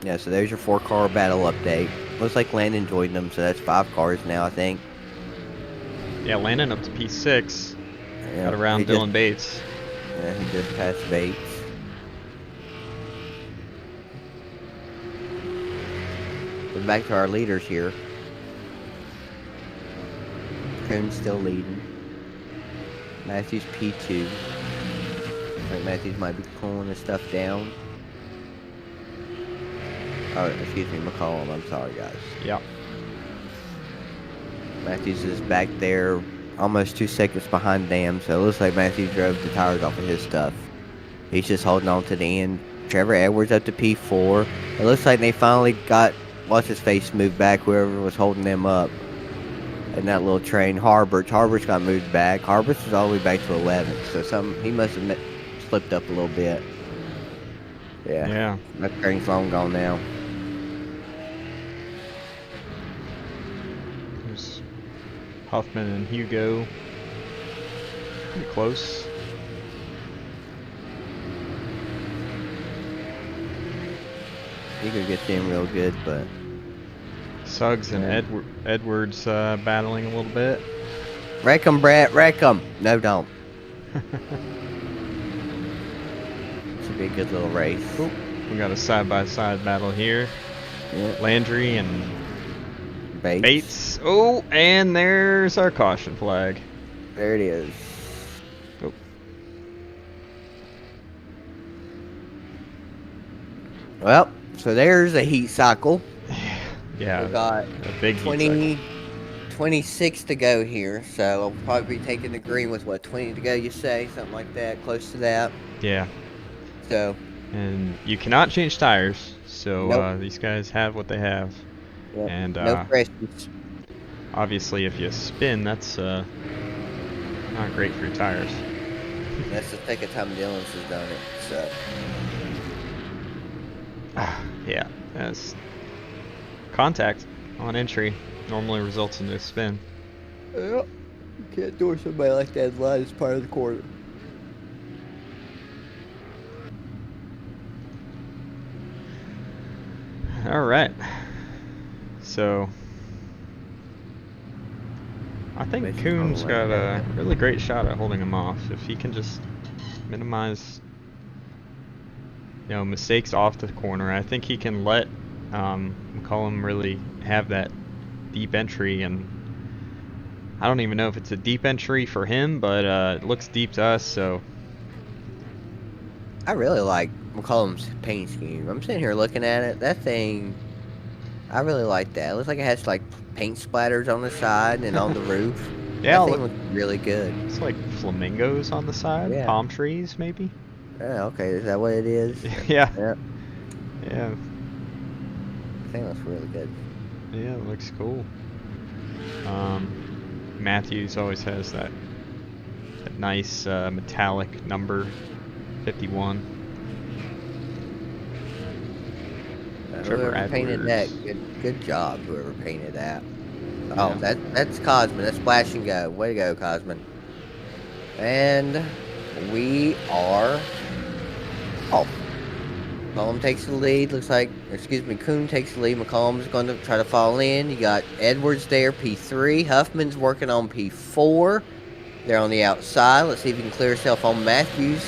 Yeah, so there's your 4-car battle update. Looks like Landon joined them, so that's 5 cars now, I think. Yeah, Landon up to P6. Yeah, Got around Dylan Bates. Yeah, he just passed Bates. But back to our leaders here. Coon's still leading. Matthews P2. I think Matthews might be pulling his stuff down. Oh, excuse me, McCollum. I'm sorry, guys. Yep. Matthews is back there, almost 2 seconds behind Dam, so it looks like Matthews drove the tires off of his stuff. He's just holding on to the end. Trevor Edwards up to P4. It looks like they finally got what's-his-face moved back, whoever was holding them up. And that little train, Harbert's got moved back. Harbert's is all the way back to 11th, so he must have slipped up a little bit. Yeah. That train's long gone now. There's Huffman and Hugo. Pretty close. Hugo gets in real good, but Suggs and Edwards battling a little bit. Wreck 'em, Brett, wreck 'em. No, don't. Should be a good little race. Oop. We got a side-by-side battle here. Yep. Landry and Bates. Oh, and there's our caution flag. There it is. Oh. Well, so there's a heat cycle. Yeah. We got a big 26 to go here, so I'll probably be taking the green with 20 to go, you say, something like that, close to that. Yeah. So. And you cannot change tires, so nope. These guys have what they have. Yep. And no questions. Obviously, if you spin, that's not great for your tires. That's the second time Dylan's has done it. So Yeah, as contact on entry normally results in a spin. Yep. You can't door somebody like that in line as part of the corner. All right. So I think Makes it Coon's total like got that. a really great shot at holding him off. If he can just minimize, mistakes off the corner, I think he can let McCollum really have that deep entry. And I don't even know if it's a deep entry for him, but it looks deep to us. So I really like McCollum's paint scheme. I'm sitting here looking at it. That thing, I really like that. It looks like it has like paint splatters on the side and on the roof. yeah, That thing looks really good. it's like flamingos on the side, Yeah. palm trees maybe. Yeah, okay. Is that what it is? Yeah, Yeah. yeah, I think looks really good. yeah. It looks cool. Matthews always has that nice metallic number 51. Trevor Whoever painted that, Edwards. good job. Whoever painted that. Oh, Yeah. that's Cosman. That's splash and go. Way to go, Cosman. And we are. Oh, McCollum takes the lead. Looks like, Kuhn takes the lead. McCollum's going to try to fall in. You got Edwards there, P3. Huffman's working on P4. They're on the outside. Let's see if he can clear himself on Matthews.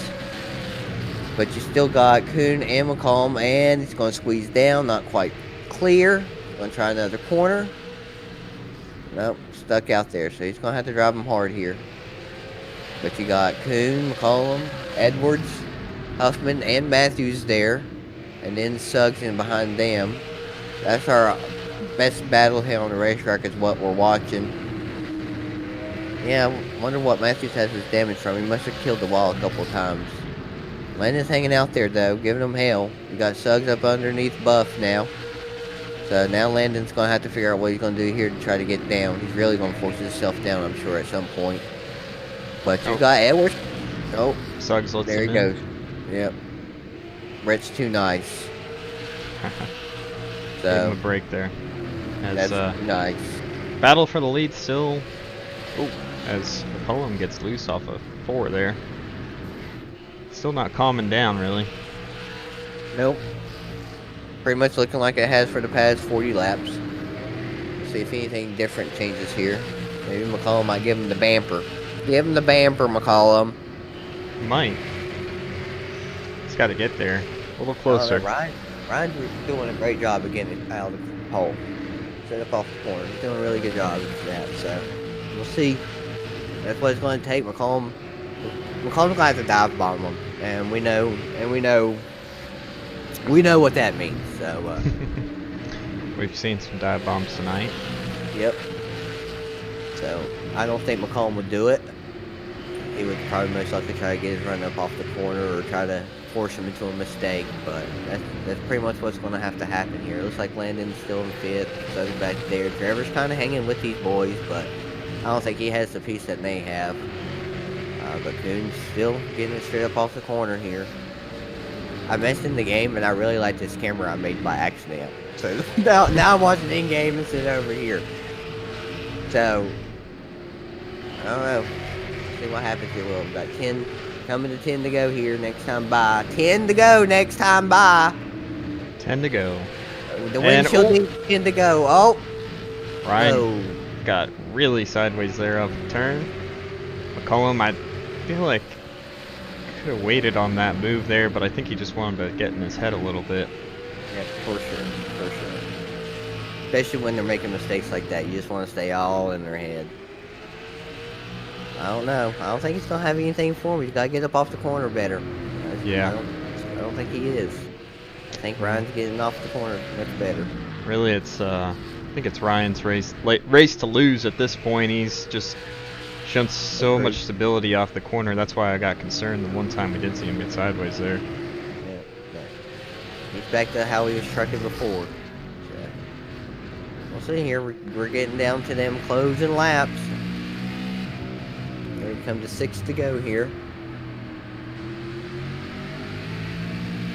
But you still got Kuhn and McCollum, and he's going to squeeze down. Not quite clear. Going to try another corner. Nope, stuck out there. So he's going to have to drive him hard here. But you got Kuhn, McCollum, Edwards, Huffman, and Matthews there. And then Suggs in behind them. That's our best battle here on the racetrack is what we're watching. Yeah, I wonder what Matthews has his damage from. He must have killed the wall a couple of times. Landon's hanging out there, though, giving him hell. You got Suggs up underneath Buff now. So now Landon's going to have to figure out what he's going to do here to try to get down. He's really going to force himself down, I'm sure, at some point. But you got Edwards. Oh, Suggs lets there he him goes. Yep. Brett's too nice. Give him a So, break there. As that's nice. battle for the lead still. Oh, as McCollum gets loose off of 4 there. Still not calming down really. Nope. Pretty much looking like it has for the past 40 laps. See if anything different changes here. Maybe McCollum might give him the bamper. Give him the bamper, McCollum. He might. He's got to get there. A little closer. Ryan's doing a great job of getting it out of the hole. Set up off the corner. He's doing a really good job of that. So we'll see. That's what it's going to take. McCollum's going to have to dive bomb him, and we know what that means. So We've seen some dive bombs tonight. yep. So I don't think McCollum would do it. He would probably most likely try to get his run up off the corner or try to force him into a mistake. But that's pretty much what's going to have to happen here. It looks like Landon's still in 5th. So he's back there. Trevor's kind of hanging with these boys, but I don't think he has the piece that they have. But Kuhn's still getting it straight up off the corner here. I mentioned in the game, and I really like this camera I made by accident. So now I'm watching in-game instead of over here. So, I don't know. See what happens here. We've got 10, coming to 10 to go here next time by. 10 to go next time by. 10 to go. The windshield needs 10 to go. Oh. Ryan got really sideways there off the turn. McCollum, I feel like could have waited on that move there, but I think he just wanted to get in his head a little bit. Yeah, for sure. Especially when they're making mistakes like that. You just want to stay all in their head. I don't know. I don't think he's going to have anything for him. He's got to get up off the corner better. Yeah. I don't think he is. I think Ryan's getting off the corner much better. Really, it's I think it's Ryan's race to lose at this point. He's just shown so much stability off the corner. That's why I got concerned the one time we did see him get sideways there. Yeah. He's back to how he was trucking before. So, we'll see here. We're getting down to them closing laps. Here we come to 6 to go here.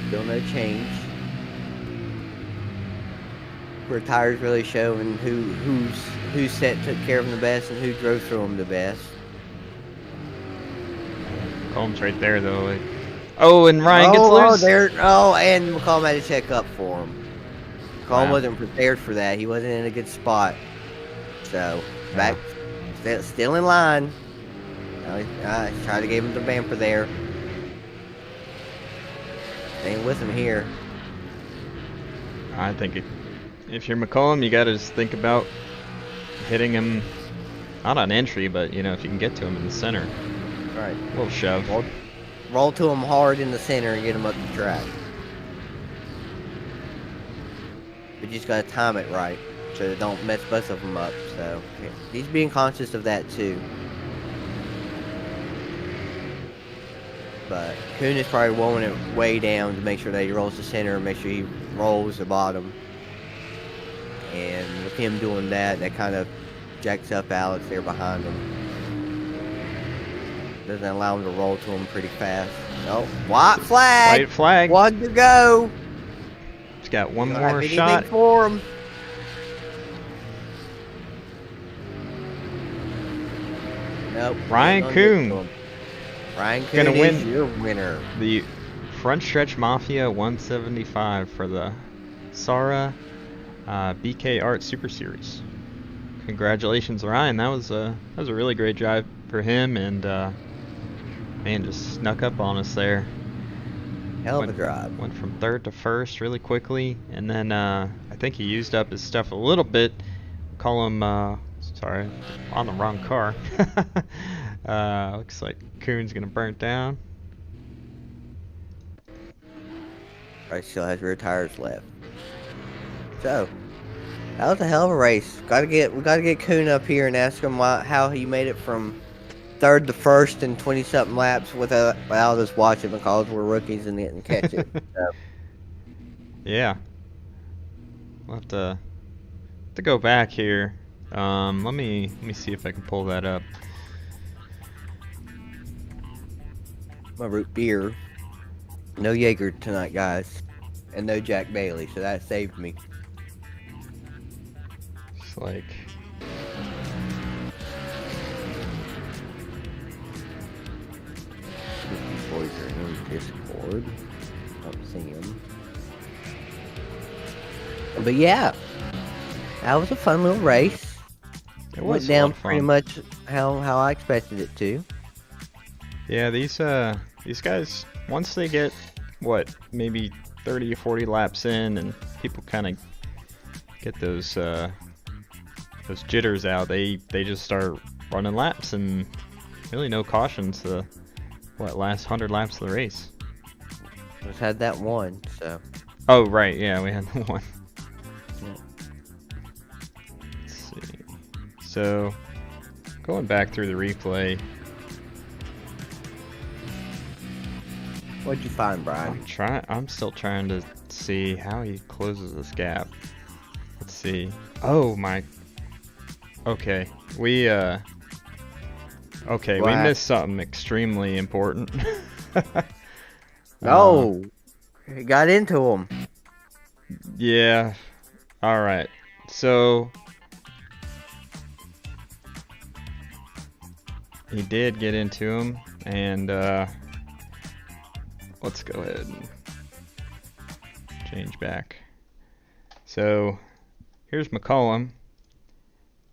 Still no change. where tires really showing whose set took care of them the best and who drove through them the best. Combs right there though. Oh, and Ryan gets loose. And McCollum had to check up for him. McCollum Wow. wasn't prepared for that. He wasn't in a good spot. So back, still in line. Tried to give him the bumper there. Staying with him here. I think if you're McCollum, you gotta just think about hitting him, not on entry, but you know, if you can get to him in the center. All right. A little shove. Roll to him hard in the center and get him up the track. But you just gotta time it right so that don't mess both of them up. So yeah, he's being conscious of that too. But Kuhn is probably rolling it way down to make sure that he rolls the center and make sure he rolls the bottom. And with him doing that, that kind of jacks up Alex there behind him. Doesn't allow him to roll to him pretty fast. Oh, white flag! White flag. One to go. He's got one Don't more have anything shot. for him. Nope. Ryan don't get to Kuhn. him. Ryan Kuhn Gonna is win your winner. The Front Stretch Mafia 175 for the SARA BK Art Super Series. Congratulations, Ryan. That was a really great drive for him, and man, just snuck up on us there. Hell of a drive. Went from third to first really quickly, and then I think he used up his stuff a little bit. Call him, sorry, on the wrong car. Looks like Kuhn's gonna burn down. Right, still has rear tires left. So that was a hell of a race. We gotta get Kuhn up here and ask him how he made it from third to first in 20-something laps without us watching because we're rookies and didn't catch it. So. Yeah, we'll have to go back here. Let me see if I can pull that up. My root beer. No Jaeger tonight, guys, and no Jack Bailey, so that saved me. It's like These boys are in Discord. Don't see him. But yeah, that was a fun little race. it Went was a down lot of pretty fun. much how I expected it to. Yeah, these guys, once they get maybe 30 or 40 laps in, and people kind of get those jitters out, they just start running laps, and really no cautions the last 100 laps of the race. Just had that one, so. Oh right, yeah, we had the one. Yeah. Let's see. So going back through the replay, What'd you find, Brian? I'm still trying to see how he closes this gap. Let's see. Oh my. Okay, we missed something extremely important. No, he got into him. Yeah. All right. So he did get into him, and let's go ahead and change back. So here's McCollum.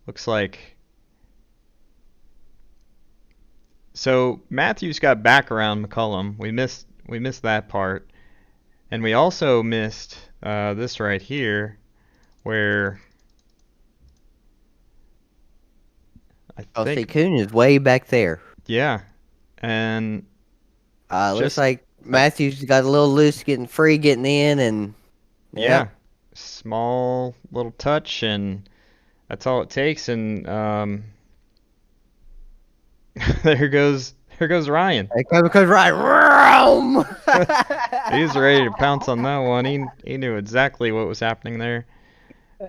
Looks like. So Matthews got back around McCollum. We missed that part, and we also missed this right here, where I See, think, Kuhn is way back there. yeah, and Looks just like Matthews got a little loose, getting in, and yeah, small little touch, and that's all it takes. And there goes Ryan. Because Ryan, He's ready to pounce on that one. He knew exactly what was happening there.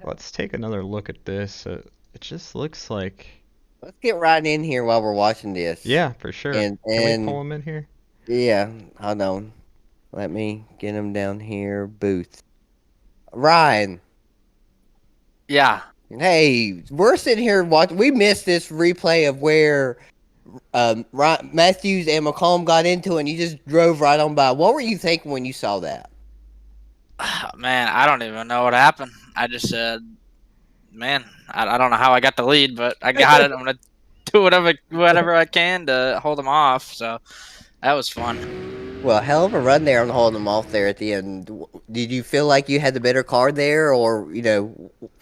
Let's take another look at this. It just looks like. Let's get right in here while we're watching this. Yeah, for sure. And Can we pull him in here? Yeah, hold on. Let me get him down here. Booth. Ryan. Yeah. Hey, we're sitting here watching. We missed this replay of where Matthews and McCollum got into it, and you just drove right on by. What were you thinking when you saw that? Man, I don't even know what happened. I just said, man, I don't know how I got the lead, but I got it. I'm gonna do whatever I can to hold them off. So that was fun. Well, hell of a run there on holding them off there at the end. Did you feel like you had the better car there, or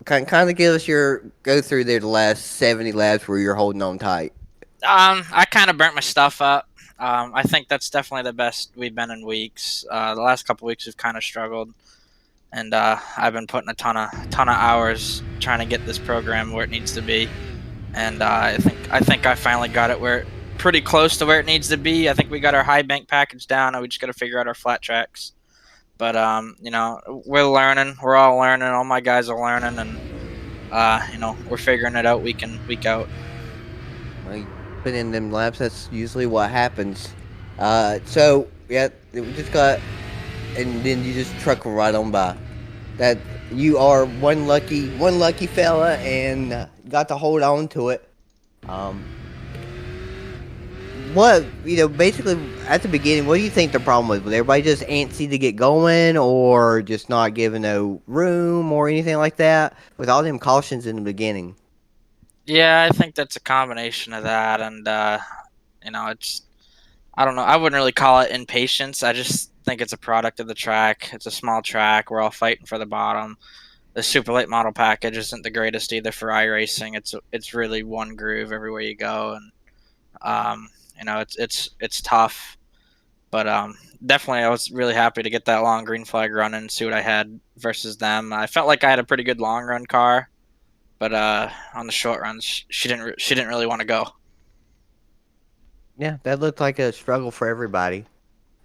kind of give us your go through there the last 70 laps where you're holding on tight? I kind of burnt my stuff up. I think that's definitely the best we've been in weeks. The last couple weeks we've kind of struggled, and I've been putting a ton of hours trying to get this program where it needs to be. And I think I finally got it where pretty close to where it needs to be. I think we got our high bank package down, and we just got to figure out our flat tracks. But we're learning. We're all learning. All my guys are learning, and we're figuring it out week in, week out. Well, you put in them laps. That's usually what happens. So yeah, we just got, and then you just truck right on by. That you are one lucky fella, and got to hold on to it. What basically at the beginning, what do you think the problem was? Was everybody just antsy to get going, or just not giving no room, or anything like that? With all them cautions in the beginning. Yeah, I think that's a combination of that, and it's I don't know. I wouldn't really call it impatience. I just think it's a product of the track. It's a small track. We're all fighting for the bottom. The super late model package isn't the greatest either for iRacing. It's really one groove everywhere you go, and it's tough. But definitely, I was really happy to get that long green flag run and see what I had versus them. I felt like I had a pretty good long run car, but on the short runs, she didn't really want to go. Yeah, that looked like a struggle for everybody.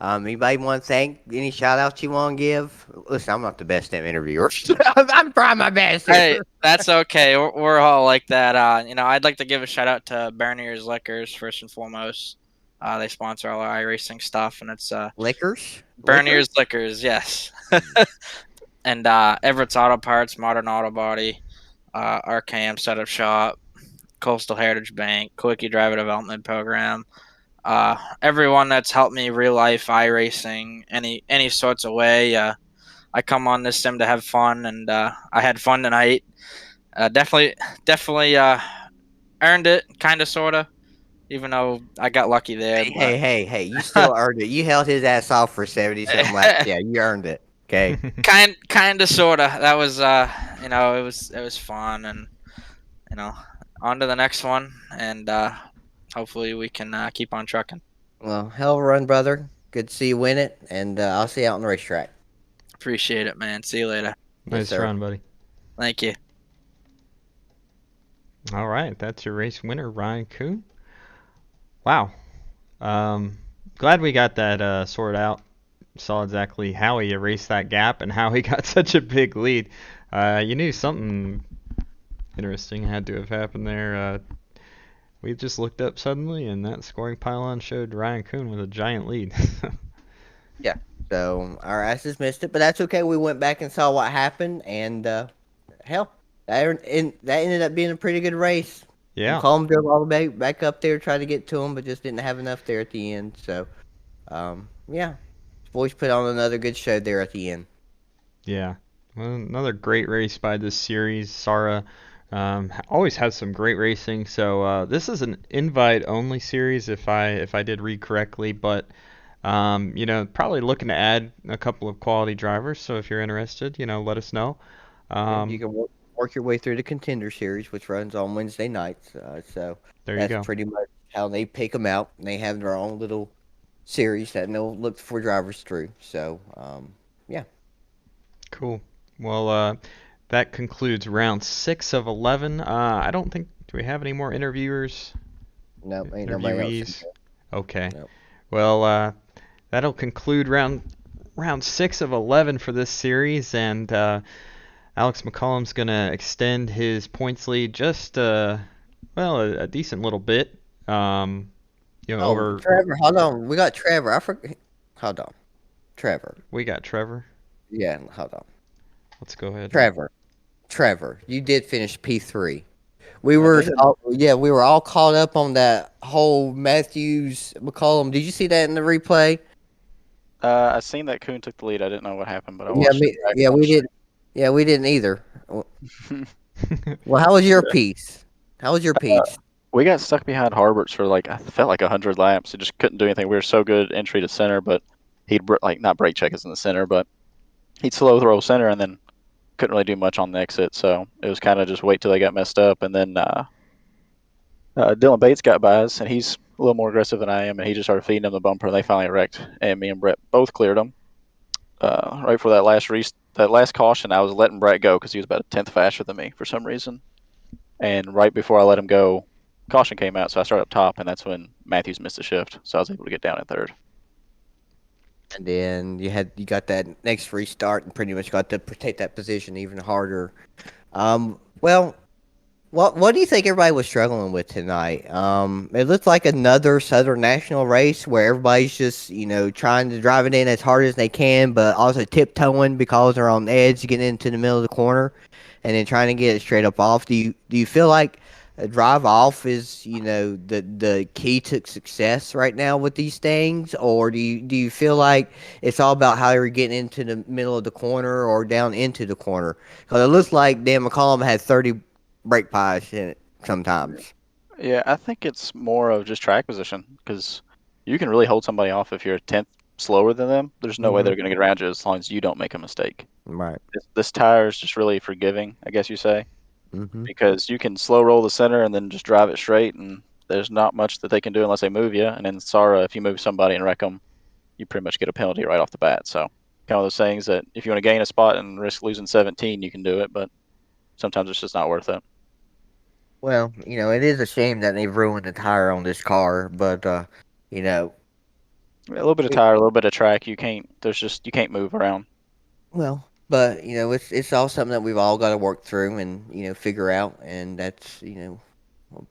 Anybody want to thank? Any shout outs you want to give? Listen, I'm not the best at interviewers. I'm trying my best here. Hey, that's okay. We're all like that. I'd like to give a shout out to Bernier's Liquors first and foremost. They sponsor all our iRacing stuff, and it's Liquors? Bernier's Liquors, yes. And Everett's Auto Parts, Modern Auto Body, RKM Setup Shop, Coastal Heritage Bank, Quickie Driver Development Program. Everyone that's helped me real life iRacing any sorts of way. I come on this sim to have fun, and I had fun tonight. Definitely earned it, kind of, sorta. Even though I got lucky there. Hey! You still earned it. You held his ass off for 70-something laps. Yeah, you earned it. Okay. kind of, sorta. That was it was fun, and on to the next one, and hopefully we can keep on trucking. Well, hell of a run, brother. Good to see you win it, and I'll see you out on the racetrack. Appreciate it, man. See you later. Nice run, buddy. Thank you. All right, that's your race winner, Ryan Kuhn. Wow. Glad we got that sorted out. Saw exactly how he erased that gap and how he got such a big lead. You knew something interesting had to have happened there. We just looked up suddenly, and that scoring pylon showed Ryan Kuhn with a giant lead. Yeah. So our asses missed it, but that's okay. We went back and saw what happened, and hell, that ended up being a pretty good race. Yeah. Colm drove all the way back up there, tried to get to him, but just didn't have enough there at the end. So, yeah, boys put on another good show there at the end. Yeah. Well, another great race by this series. SARA always has some great racing. So this is an invite-only series, if I did read correctly, but probably looking to add a couple of quality drivers. So if you're interested, let us know. You can work your way through the Contender Series, which runs on Wednesday nights. So there you go. That's pretty much how they pick them out. And they have their own little series that they'll look for drivers through. So, yeah. Cool. Well, that concludes round 6 of 11. I don't think, do we have any more interviewers? No, ain't nobody else. Okay. Nope. Well, that'll conclude round 6 of 11 for this series, and Alex McCollum's gonna extend his points lead just a decent little bit. Over. Trevor, hold on. We got Trevor. I forgot. Hold on. Trevor. We got Trevor. Yeah, hold on. Let's go ahead. Trevor. Trevor, you did finish P3. We I were, did. we were all caught up on that whole Matthews McCollum. Did you see that in the replay? I seen that Kuhn took the lead. I didn't know what happened, but I watched it back Yeah, on the we did. Yeah, we didn't either. Well, how was your piece? How was your piece? We got stuck behind Harberts for like I felt like 100 laps. It just couldn't do anything. We were so good at entry to center, but he'd like not brake check us in the center, but he'd slow throw center and then couldn't really do much on the exit. So it was kind of just wait till they got messed up, and then Dylan Bates got by us, and he's a little more aggressive than I am, and he just started feeding him the bumper, and they finally wrecked, and me and Brett both cleared him. Right for that last caution, I was letting Brett go because he was about a tenth faster than me for some reason. And right before I let him go, caution came out, so I started up top, and that's when Matthews missed the shift, so I was able to get down in third. And then you got that next restart and pretty much got to take that position even harder. Well, what do you think everybody was struggling with tonight? It looked like another Southern National race where everybody's just trying to drive it in as hard as they can, but also tiptoeing because they're on the edge, getting into the middle of the corner, and then trying to get it straight up off. Do you feel like a drive off is the key to success right now with these things, or do you feel like it's all about how you're getting into the middle of the corner or down into the corner? Because it looks like Dan McCollum had 30 brake pies in it sometimes. Yeah, I think it's more of just track position because you can really hold somebody off if you're a tenth slower than them. There's no way they're going to get around you as long as you don't make a mistake. Right. This tire is just really forgiving, I guess you say, because you can slow roll the center and then just drive it straight, and there's not much that they can do unless they move you. And in SARA, if you move somebody and wreck them, you pretty much get a penalty right off the bat. So kind of those things that if you want to gain a spot and risk losing 17, you can do it, but sometimes it's just not worth it. Well, it is a shame that they've ruined the tire on this car, but A little bit of tire, a little bit of track. You can't move around. well, but it's all something that we've all got to work through and figure out, and that's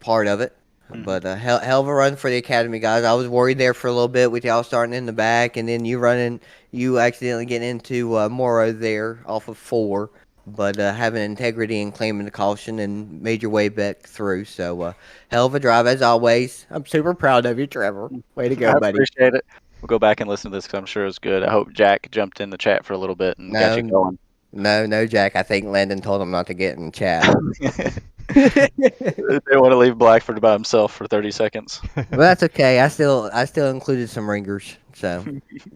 part of it. But hell of a run for the academy guys. I was worried there for a little bit with y'all starting in the back, and then you accidentally get into Morrow there off of 4. But having integrity and claiming the caution and made your way back through. So hell of a drive as always. I'm super proud of you, Trevor. Way to go, I buddy. appreciate it. We'll go back and listen to this because I'm sure it was good. I hope Jack jumped in the chat for a little bit and got you going. No, Jack. I think Landon told him not to get in chat. They want to leave Blackford by himself for 30 seconds. Well, that's okay. I still included some ringers, so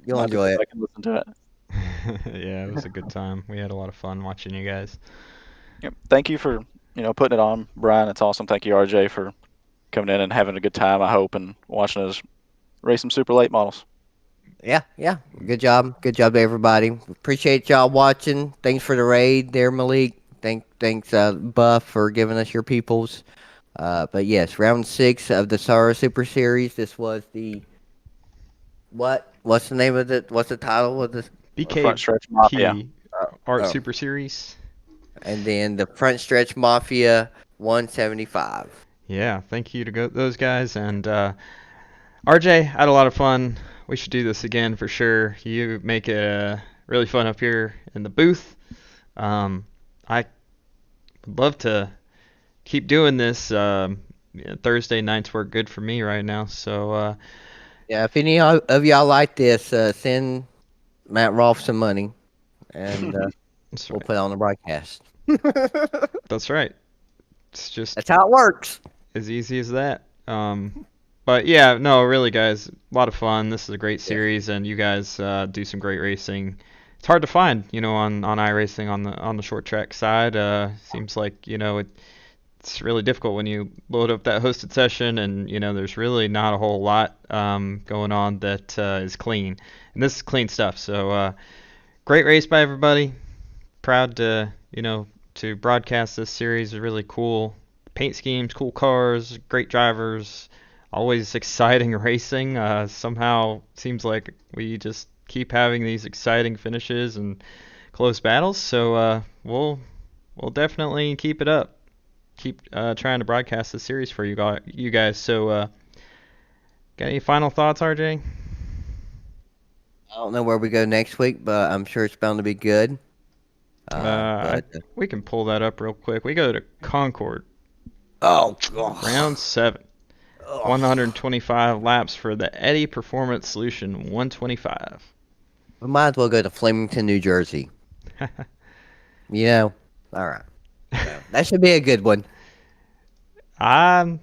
you'll enjoy it. I can listen to it. Yeah, it was a good time. We had a lot of fun watching you guys. Yep. Thank you for putting it on, Brian. It's awesome. Thank you, RJ, for coming in and having a good time, I hope, and watching us race some super late models. Yeah. Good job to everybody. Appreciate y'all watching. Thanks for the raid there, Malik. Thanks, Buff, for giving us your peoples. But yes, round 6 of the SARA Super Series. This was the what's the name of it? What's the title of this? Front stretch Mafia. Art Super Series. And then the Front Stretch Mafia 175. Yeah, thank you to those guys. And RJ, I had a lot of fun. We should do this again for sure. You make it really fun up here in the booth. I would love to keep doing this. Thursday nights work good for me right now. So yeah, if any of y'all like this, send Matt Rolfe some money, and we'll put it on the broadcast. That's right. That's how it works. As easy as that. But yeah, no, really, guys, a lot of fun. This is a great series, and you guys do some great racing. It's hard to find, on iRacing on the short track side. Seems like it's really difficult when you load up that hosted session, and there's really not a whole lot going on that is clean, and this is clean stuff. So great race by everybody. Proud to to broadcast this series. Is really cool. Paint schemes, cool cars, great drivers. Always exciting racing. Somehow seems like we just keep having these exciting finishes and close battles. So we'll definitely keep it up. Keep trying to broadcast this series for you guys. So got any final thoughts, RJ? I don't know where we go next week, but I'm sure it's bound to be good. We can pull that up real quick. We go to Concord, oh, round 7. 125 laps for the Eddy Performance Solution 125. we might as well go to Flemington, New Jersey. You know, all right. So, that should be a good one. I'm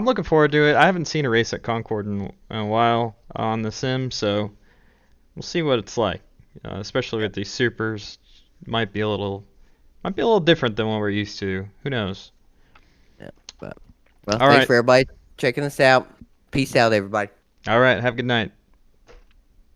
looking forward to it. I haven't seen a race at Concord in a while on the sim, so we'll see what it's like. Especially with these supers, might be a little different than what we're used to. Who knows? Yeah, but well, All thanks right. for everybody checking us out. Peace out, everybody. All right. Have a good night.